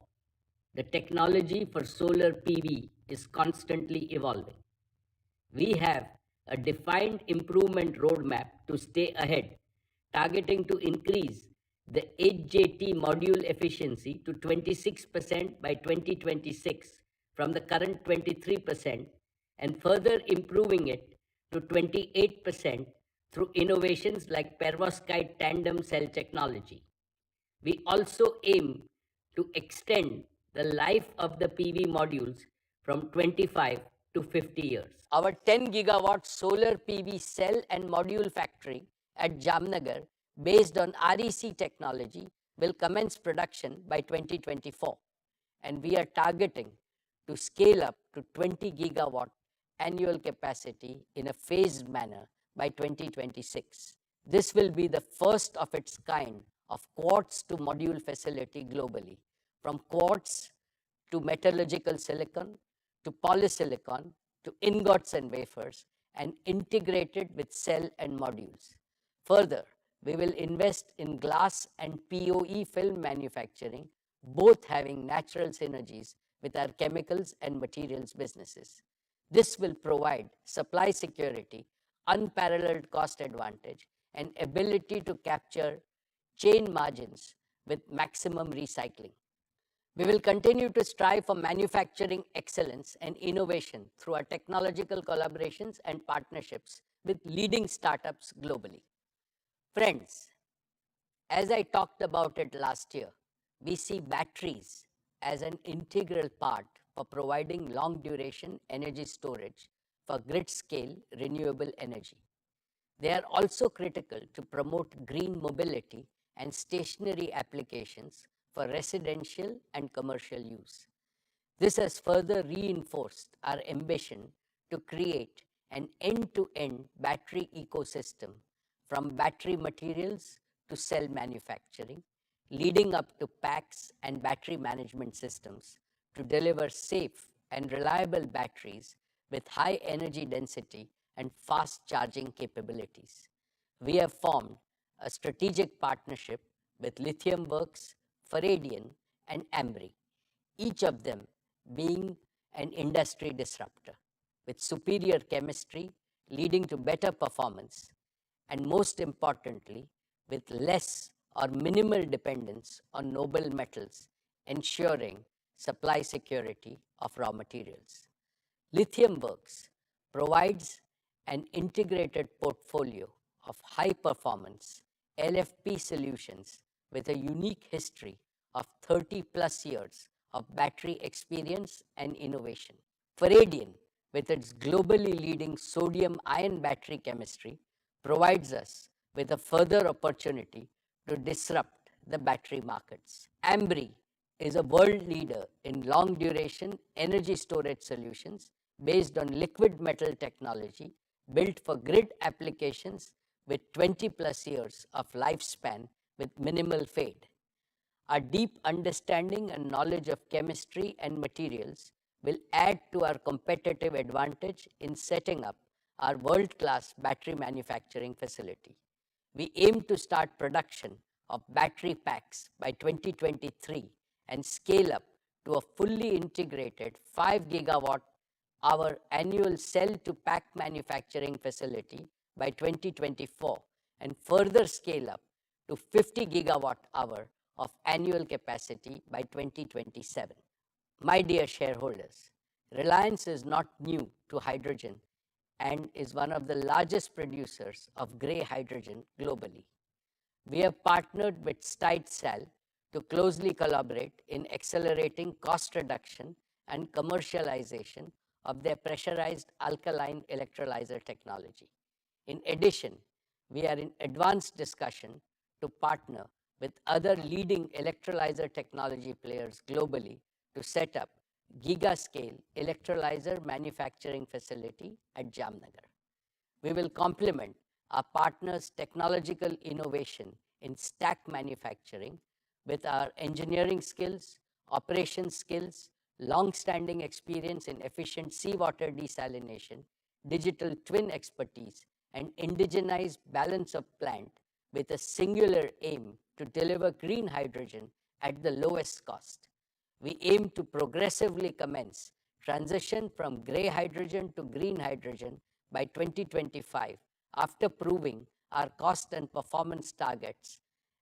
The technology for solar PV is constantly evolving. We have a defined improvement roadmap to stay ahead, targeting to increase the HJT module efficiency to 26% by 2026 from the current 23%, and further improving it to 28% through innovations like perovskite tandem cell technology. We also aim to extend the life of the PV modules from 25 to 50 years. Our 10 gigawatt solar PV cell and module factory at Jamnagar, based on REC technology, will commence production by 2024, and we are targeting to scale up to 20 gigawatt annual capacity in a phased manner by 2026. This will be the first of its kind of quartz to module facility globally, from quartz to metallurgical silicon to polysilicon to ingots and wafers, and integrated with cell and modules. Further, we will invest in glass and POE film manufacturing, both having natural synergies with our chemicals and materials businesses. This will provide supply security, unparalleled cost advantage, and ability to capture chain margins with maximum recycling. We will continue to strive for manufacturing excellence and innovation through our technological collaborations and partnerships with leading startups globally. Friends, as I talked about it last year, we see batteries as an integral part for providing long duration energy storage for grid scale renewable energy. They are also critical to promote green mobility and stationary applications for residential and commercial use. This has further reinforced our ambition to create an end-to-end battery ecosystem from battery materials to cell manufacturing, leading up to packs and battery management systems to deliver safe and reliable batteries with high energy density and fast charging capabilities. We have formed a strategic partnership with Lithium Works, Faradion, and Ambri, each of them being an industry disruptor with superior chemistry leading to better performance, and most importantly, with less or minimal dependence on noble metals, ensuring supply security of raw materials. Lithium Works provides an integrated portfolio of high performance LFP solutions with a unique history of 30 plus years of battery experience and innovation. Faradion, with its globally leading sodium ion battery chemistry, provides us with a further opportunity to disrupt the battery markets. Ambri is a world leader in long duration energy storage solutions based on liquid metal technology built for grid applications with 20 plus years of lifespan with minimal fade. Our deep understanding and knowledge of chemistry and materials will add to our competitive advantage in setting up our world-class battery manufacturing facility. We aim to start production of battery packs by 2023 and scale up to a fully integrated 5 gigawatt hour annual cell to pack manufacturing facility by 2024 and further scale up to 50 gigawatt hour of annual capacity by 2027. My dear shareholders, Reliance is not new to hydrogen and is one of the largest producers of grey hydrogen globally. We have partnered with Sal to closely collaborate in accelerating cost reduction and commercialization of their pressurized alkaline electrolyzer technology. In addition, we are in advanced discussion to partner with other leading electrolyzer technology players globally to set up giga-scale electrolyzer manufacturing facility at Jamnagar. We will complement our partners' technological innovation in stack manufacturing with our engineering skills, operations skills, long-standing experience in efficient seawater desalination, digital twin expertise, and indigenized balance of plant with a singular aim to deliver green hydrogen at the lowest cost. We aim to progressively commence transition from grey hydrogen to green hydrogen by 2025 after proving our cost and performance targets.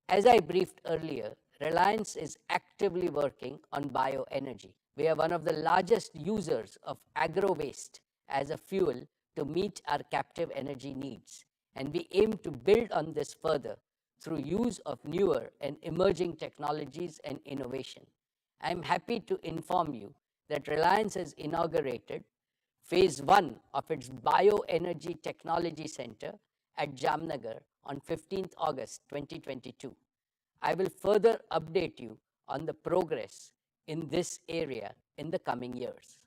As I briefed earlier, Reliance is actively working on bioenergy. We are one of the largest users of agro waste as a fuel to meet our captive energy needs, and we aim to build on this further through use of newer and emerging technologies and innovation. I am happy to inform you that Reliance has inaugurated phase 1 of its Bioenergy Technology Center at Jamnagar on 15th August 2022. I will further update you on the progress in this area in the coming years.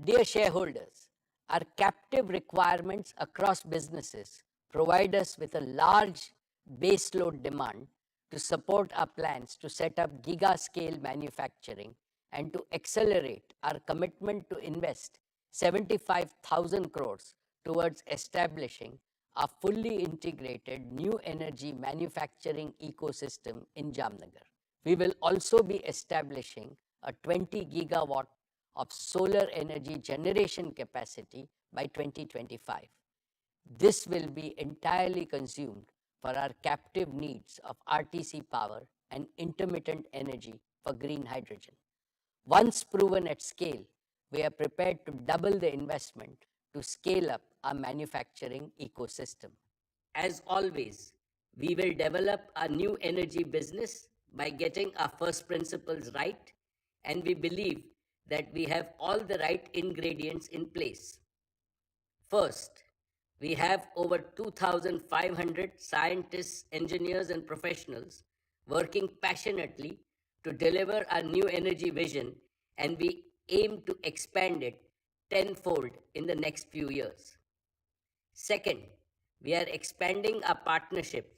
Dear shareholders, our captive requirements across businesses provide us with a large baseload demand to support our plans to set up giga-scale manufacturing and to accelerate our commitment to invest 75,000 crores towards establishing a fully integrated new energy manufacturing ecosystem in Jamnagar. We will also be establishing a 20 gigawatt of solar energy generation capacity by 2025. This will be entirely consumed for our captive needs of RTC power and intermittent energy for green hydrogen. Once proven at scale, we are prepared to double the investment to scale up our manufacturing ecosystem. As always, we will develop our new energy business by getting our first principles right, and we believe that we have all the right ingredients in place. First, we have over 2,500 scientists, engineers, and professionals working passionately to deliver our new energy vision, and we aim to expand it tenfold in the next few years. Second, we are expanding our partnership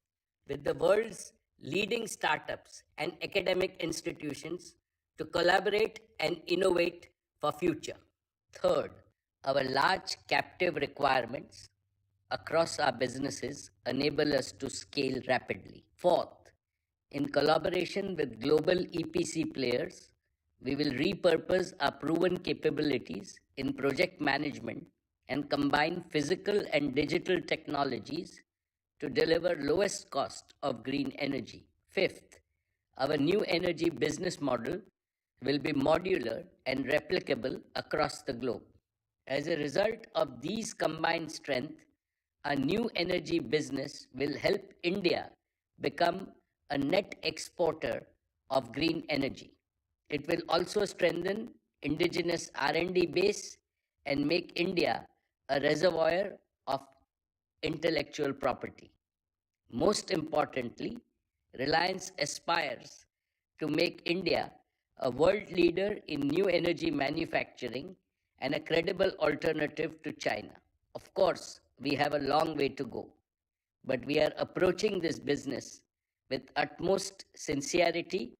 with the world's leading startups and academic institutions to collaborate and innovate for future. Third, our large captive requirements across our businesses enable us to scale rapidly. Fourth, in collaboration with global EPC players, we will repurpose our proven capabilities in project management and combine physical and digital technologies to deliver lowest cost of green energy. Fifth, our new energy business model will be modular and replicable across the globe. As a result of these combined strengths, a new energy business will help India become a net exporter of green energy. It will also strengthen indigenous R&D base and make India a reservoir of intellectual property. Most importantly, Reliance aspires to make India a world leader in new energy manufacturing and a credible alternative to China. Of course, we have a long way to go, but we are approaching this business with utmost sincerity,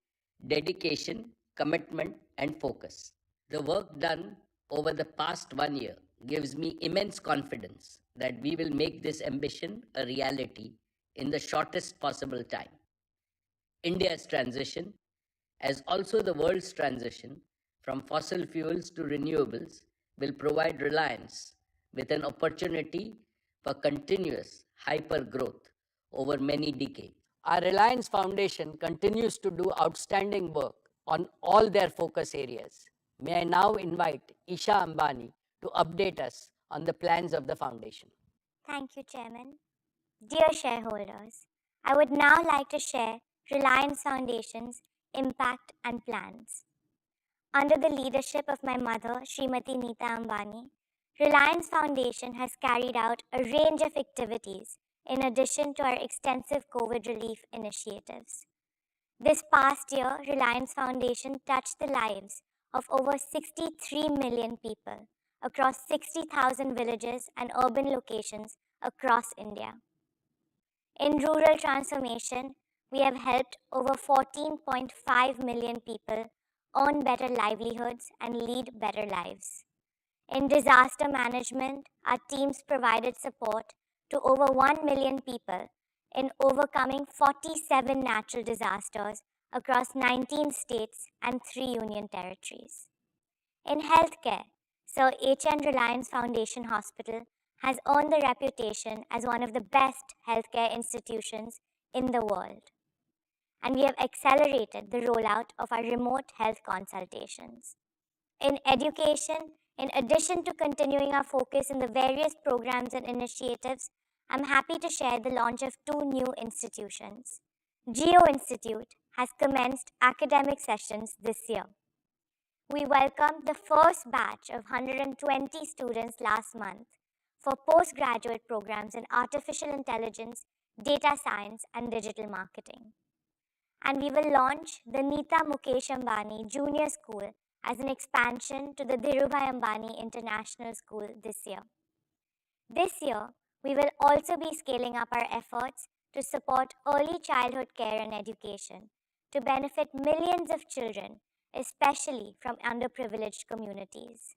dedication, commitment, and focus. The work done over the past 1 year gives me immense confidence that we will make this ambition a reality in the shortest possible time. India's transition, as also the world's transition from fossil fuels to renewables, will provide Reliance with an opportunity for continuous hyper growth over many decades. Our Reliance Foundation continues to do outstanding work on all their focus areas. May I now invite Isha Ambani to update us on the plans of the foundation. Thank you, Chairman. Dear shareholders, I would now like to share Reliance Foundation's impact and plans. Under the leadership of my mother, Srimati Nita Ambani, Reliance Foundation has carried out a range of activities in addition to our extensive COVID relief initiatives. This past year, Reliance Foundation touched the lives of over 63 million people across 60,000 villages and urban locations across India. In rural transformation, we have helped over 14.5 million people earn better livelihoods and lead better lives. In disaster management, our teams provided support to over 1 million people in overcoming 47 natural disasters across 19 states and 3 union territories. In healthcare, Sir H.N. Reliance Foundation Hospital has earned the reputation as one of the best healthcare institutions in the world. And we have accelerated the rollout of our remote health consultations. In education, in addition to continuing our focus in the various programs and initiatives, I'm happy to share the launch of 2 new institutions. Jio Institute has commenced academic sessions this year. We welcomed the first batch of 120 students last month for postgraduate programs in artificial intelligence, data science, and digital marketing. And we will launch the Nita Mukesh Ambani Junior School as an expansion to the Dhirubhai Ambani International School this year. This year, we will also be scaling up our efforts to support early childhood care and education to benefit millions of children, especially from underprivileged communities.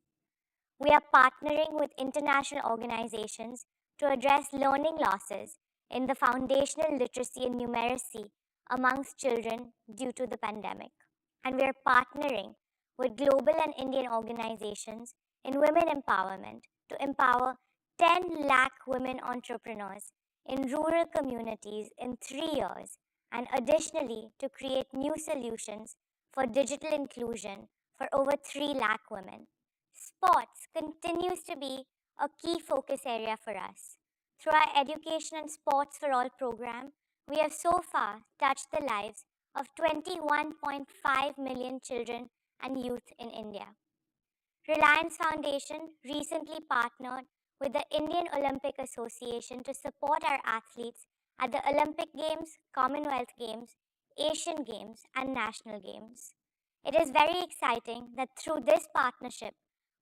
We are partnering with international organizations to address learning losses in the foundational literacy and numeracy amongst children due to the pandemic. And we are partnering with global and Indian organizations in women empowerment to empower 10 lakh women entrepreneurs in rural communities in 3 years, and additionally to create new solutions for digital inclusion for over 3 lakh women. Sports continues to be a key focus area for us. Through our Education and Sports for All program, we have so far touched the lives of 21.5 million children and youth in India. Reliance Foundation recently partnered with the Indian Olympic Association to support our athletes at the Olympic Games, Commonwealth Games, Asian Games, and National Games. It is very exciting that through this partnership,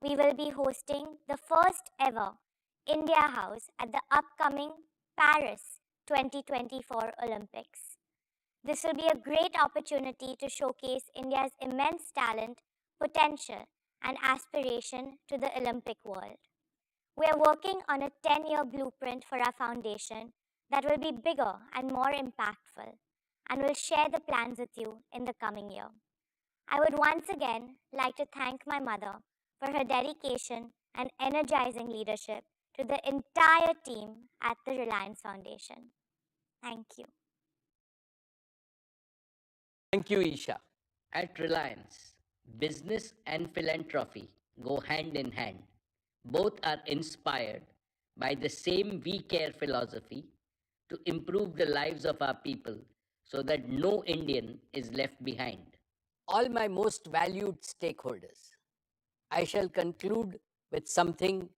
we will be hosting the first ever India House at the upcoming Paris 2024 Olympics. This will be a great opportunity to showcase India's immense talent, potential, and aspiration to the Olympic world. We are working on a 10-year blueprint for our foundation that will be bigger and more impactful, and will share the plans with you in the coming year. I would once again like to thank my mother for her dedication and energizing leadership to the entire team at the Reliance Foundation. Thank you. Thank you, Isha. At Reliance, business and philanthropy go hand in hand. Both are inspired by the same we care philosophy to improve the lives of our people so that no Indian is left behind. All my most valued stakeholders, I shall conclude with something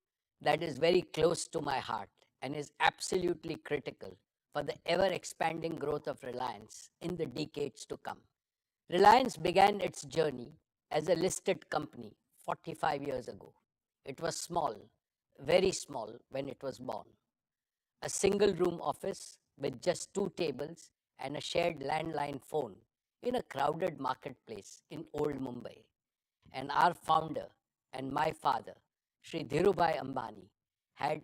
that is very close to my heart and is absolutely critical for the ever expanding growth of Reliance in the decades to come. Reliance began its journey as a listed company 45 years ago. It was small, very small when it was born. A single room office with just 2 tables and a shared landline phone in a crowded marketplace in old Mumbai. And our founder and my father, Sri Dhirubhai Ambani, had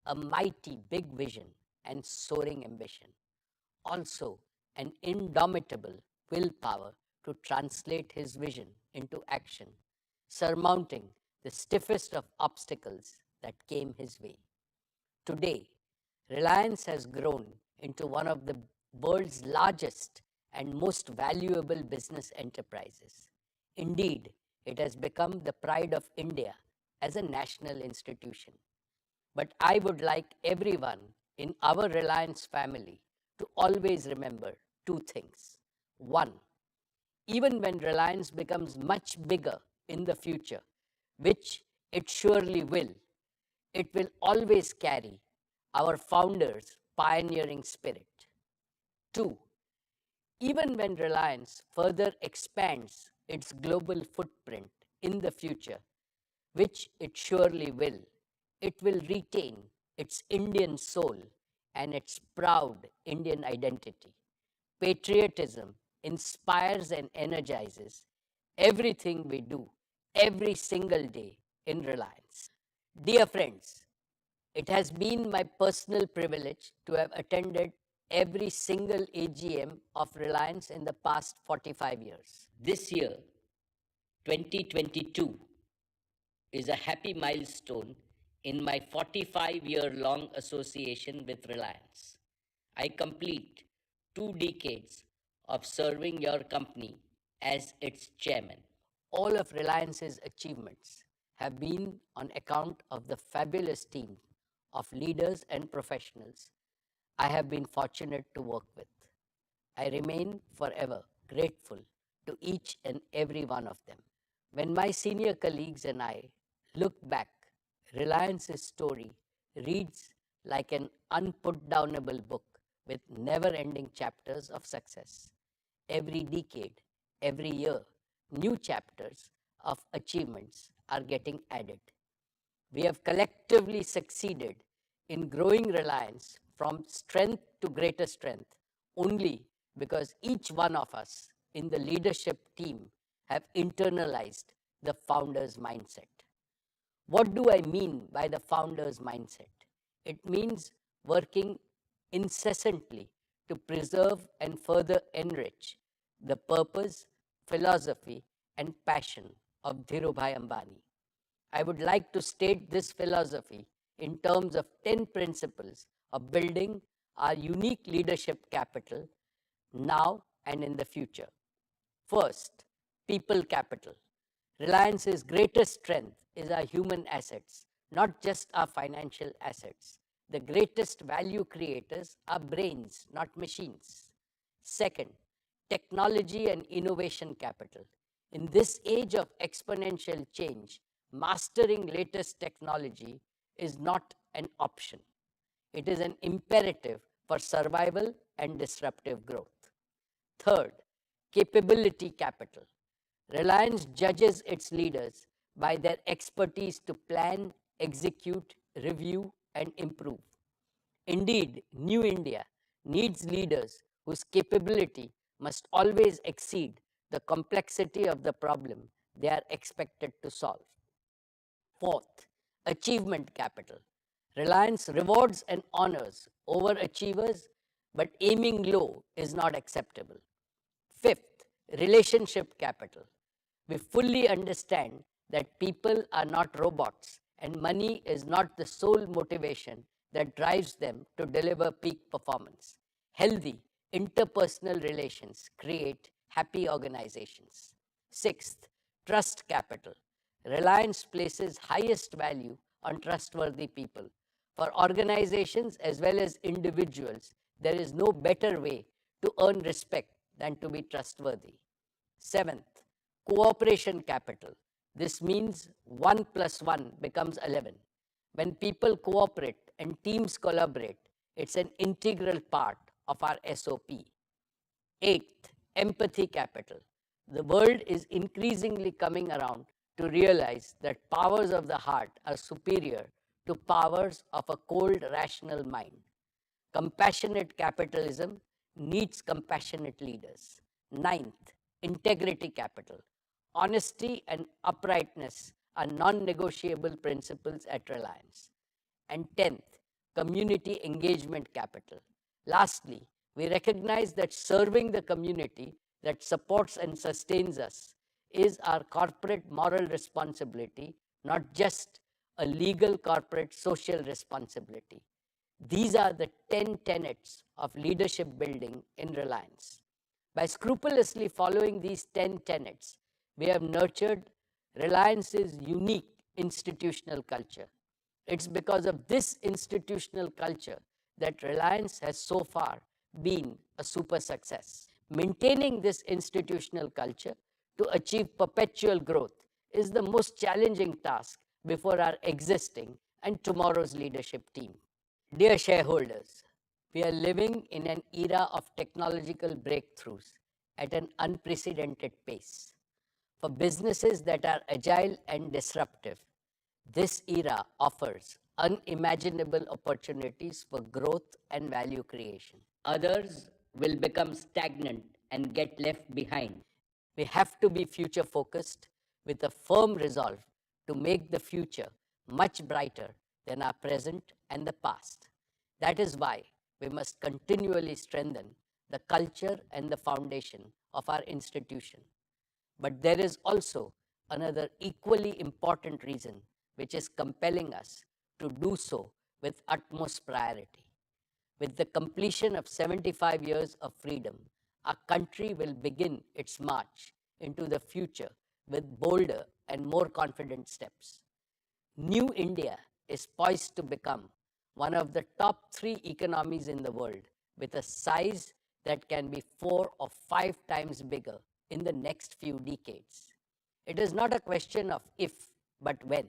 a mighty big vision and soaring ambition. Also, an indomitable willpower to translate his vision into action, surmounting the stiffest of obstacles that came his way. Today, Reliance has grown into one of the world's largest and most valuable business enterprises. Indeed, it has become the pride of India as a national institution. But I would like everyone in our Reliance family to always remember 2 things. One, even when Reliance becomes much bigger in the future, which it surely will, it will always carry our founders' pioneering spirit. 2, even when Reliance further expands its global footprint in the future, which it surely will, it will retain its Indian soul and its proud Indian identity. Patriotism inspires and energizes everything we do every single day in Reliance. Dear friends, it has been my personal privilege to have attended every single AGM of Reliance in the past 45 years. This year, 2022, is a happy milestone in my 45-year-long association with Reliance. I complete 2 decades of serving your company as its chairman. All of Reliance's achievements have been on account of the fabulous team of leaders and professionals I have been fortunate to work with. I remain forever grateful to each and every one of them. When my senior colleagues and I look back, Reliance's story reads like an unputdownable book with never-ending chapters of success. Every decade, every year, new chapters of achievements are getting added. We have collectively succeeded in growing Reliance from strength to greater strength only because each one of us in the leadership team have internalized the founder's mindset. What do I mean by the founder's mindset? It means working incessantly to preserve and further enrich the purpose, philosophy, and passion of Dhirubhai Ambani. I would like to state this philosophy in terms of 10 principles of building our unique leadership capital now and in the future. First, people capital. Reliance's greatest strength is our human assets, not just our financial assets. The greatest value creators are brains, not machines. Second, technology and innovation capital. In this age of exponential change, mastering latest technology is not an option. It is an imperative for survival and disruptive growth. Third, capability capital. Reliance judges its leaders by their expertise to plan, execute, review, and improve. Indeed, New India needs leaders whose capability must always exceed the complexity of the problem they are expected to solve. Fourth, achievement capital. Reliance rewards and honors overachievers, but aiming low is not acceptable. Fifth, relationship capital. We fully understand that people are not robots and money is not the sole motivation that drives them to deliver peak performance. Healthy interpersonal relations create happy organizations. Sixth, trust capital. Reliance places highest value on trustworthy people. For organizations as well as individuals, there is no better way to earn respect than to be trustworthy. Seventh, cooperation capital. This means 1 plus 1 becomes 11. When people cooperate and teams collaborate, it's an integral part of our SOP. Eighth, empathy capital. The world is increasingly coming around to realize that powers of the heart are superior to powers of a cold, rational mind. Compassionate capitalism needs compassionate leaders. Ninth, integrity capital. Honesty and uprightness are non-negotiable principles at Reliance. And 10th, community engagement capital. Lastly, we recognize that serving the community that supports and sustains us is our corporate moral responsibility, not just a legal corporate social responsibility. These are the 10 tenets of leadership building in Reliance. By scrupulously following these 10 tenets, we have nurtured Reliance's unique institutional culture. It's because of this institutional culture that Reliance has so far been a super success. Maintaining this institutional culture to achieve perpetual growth is the most challenging task before our existing and tomorrow's leadership team. Dear shareholders, we are living in an era of technological breakthroughs at an unprecedented pace. For businesses that are agile and disruptive, this era offers unimaginable opportunities for growth and value creation. Others will become stagnant and get left behind. We have to be future focused with a firm resolve to make the future much brighter than our present and the past. That is why we must continually strengthen the culture and the foundation of our institution. But there is also another equally important reason which is compelling us to do so with utmost priority. With the completion of 75 years of freedom, our country will begin its march into the future with bolder and more confident steps. New India is poised to become one of the top 3 economies in the world with a size that can be 4 or 5 times bigger in the next few decades. It is not a question of if, but when.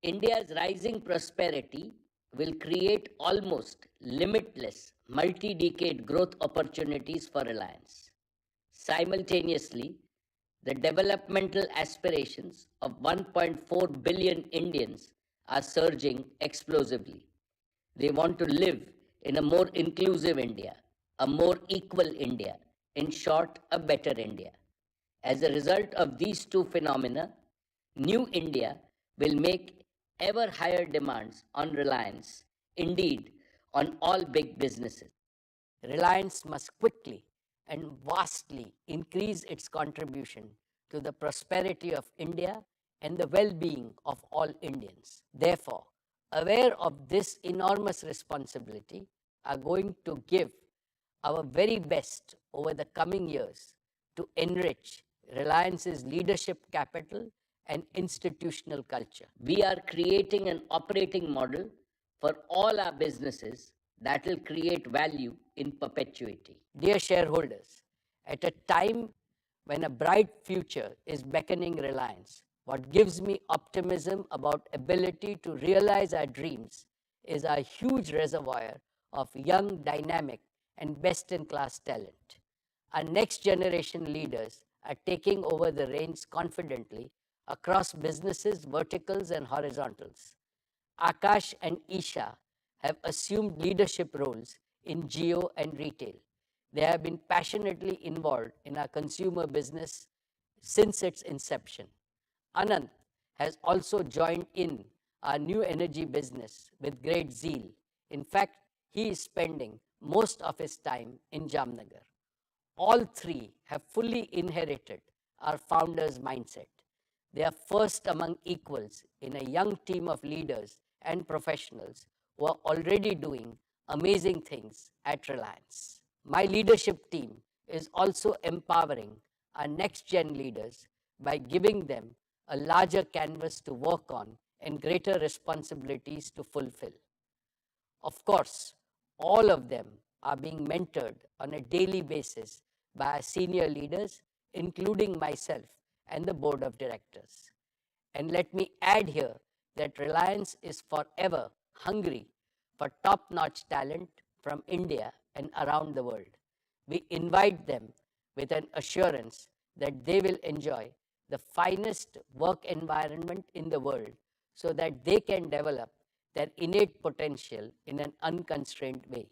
India's rising prosperity will create almost limitless multi-decade growth opportunities for Reliance. Simultaneously, the developmental aspirations of 1.4 billion Indians are surging explosively. They want to live in a more inclusive India, a more equal India, in short, a better India. As a result of these two phenomena, New India will make ever higher demands on Reliance, indeed, on all big businesses. Reliance must quickly and vastly increase its contribution to the prosperity of India and the well-being of all Indians. Therefore, aware of this enormous responsibility, are going to give our very best over the coming years to enrich Reliance's leadership capital and institutional culture. We are creating an operating model for all our businesses that will create value in perpetuity. Dear shareholders, at a time when a bright future is beckoning Reliance, what gives me optimism about ability to realize our dreams is our huge reservoir of young, dynamic, and best-in-class talent. Our next generation leaders are taking over the reins confidently across businesses, verticals, and horizontals. Akash and Isha have assumed leadership roles in Jio and retail. They have been passionately involved in our consumer business since its inception. Anant has also joined in our new energy business with great zeal. In fact, he is spending most of his time in Jamnagar. All three have fully inherited our founder's mindset. They are first among equals in a young team of leaders and professionals who are already doing amazing things at Reliance. My leadership team is also empowering our next gen leaders by giving them a larger canvas to work on and greater responsibilities to fulfill. Of course, all of them are being mentored on a daily basis by our senior leaders, including myself and the board of directors. And let me add here that Reliance is forever hungry for top-notch talent from India and around the world. We invite them with an assurance that they will enjoy the finest work environment in the world so that they can develop their innate potential in an unconstrained way.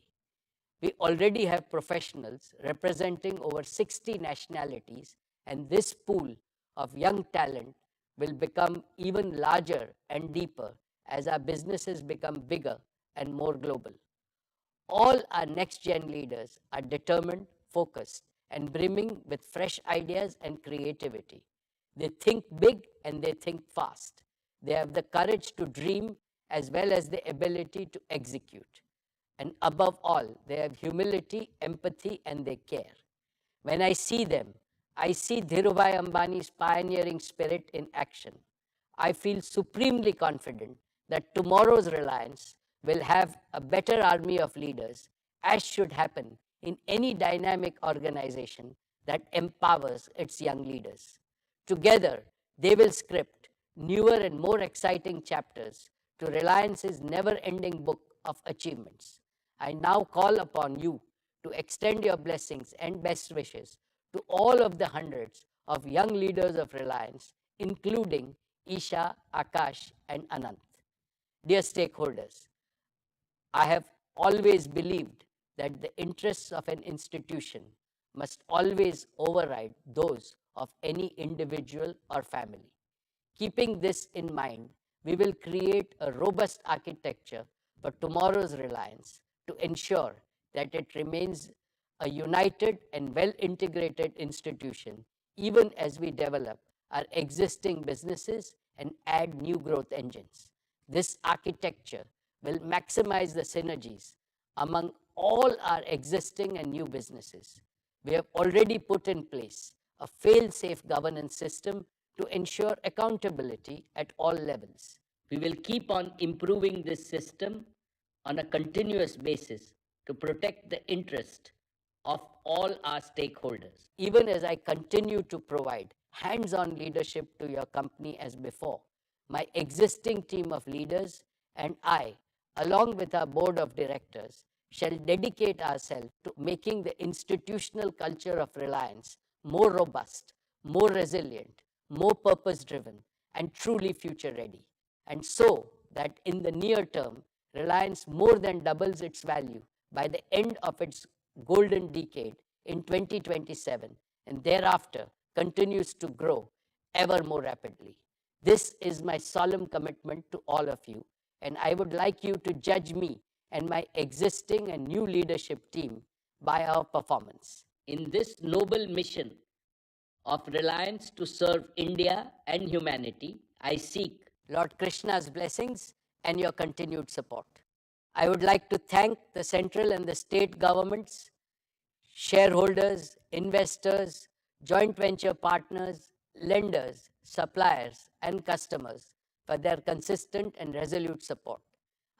We already have professionals representing over 60 nationalities, and this pool of young talent will become even larger and deeper as our businesses become bigger and more global. All our next gen leaders are determined, focused, and brimming with fresh ideas and creativity. They think big and they think fast. They have the courage to dream as well as the ability to execute. And above all, they have humility, empathy, and they care. When I see them, I see Dhirubhai Ambani's pioneering spirit in action. I feel supremely confident that tomorrow's Reliance will have a better army of leaders, as should happen in any dynamic organization that empowers its young leaders. Together, they will script newer and more exciting chapters to Reliance's never-ending book of achievements. I now call upon you to extend your blessings and best wishes to all of the hundreds of young leaders of Reliance, including Isha, Akash, and Anant. Dear stakeholders, I have always believed that the interests of an institution must always override those of any individual or family. Keeping this in mind, we will create a robust architecture for tomorrow's Reliance to ensure that it remains a united and well-integrated institution, even as we develop our existing businesses and add new growth engines. This architecture will maximize the synergies among all our existing and new businesses. We have already put in place a fail-safe governance system to ensure accountability at all levels. We will keep on improving this system on a continuous basis to protect the interest of all our stakeholders. Even as I continue to provide hands-on leadership to your company as before, my existing team of leaders and I, along with our board of directors, shall dedicate ourselves to making the institutional culture of Reliance more robust, more resilient, more purpose-driven, and truly future-ready. And so that in the near term, Reliance more than doubles its value by the end of its golden decade in 2027, and thereafter continues to grow ever more rapidly. This is my solemn commitment to all of you, and I would like you to judge me and my existing and new leadership team by our performance. In this noble mission of Reliance to serve India and humanity, I seek Lord Krishna's blessings and your continued support. I would like to thank the central and the state governments, shareholders, investors, joint venture partners, lenders, suppliers, and customers for their consistent and resolute support.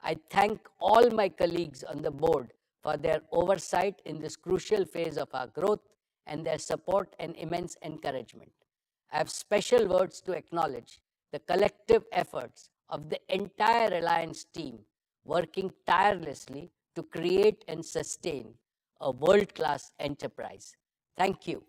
I thank all my colleagues on the board for their oversight in this crucial phase of our growth and their support and immense encouragement. I have special words to acknowledge the collective efforts of the entire Reliance team working tirelessly to create and sustain a world-class enterprise. Thank you.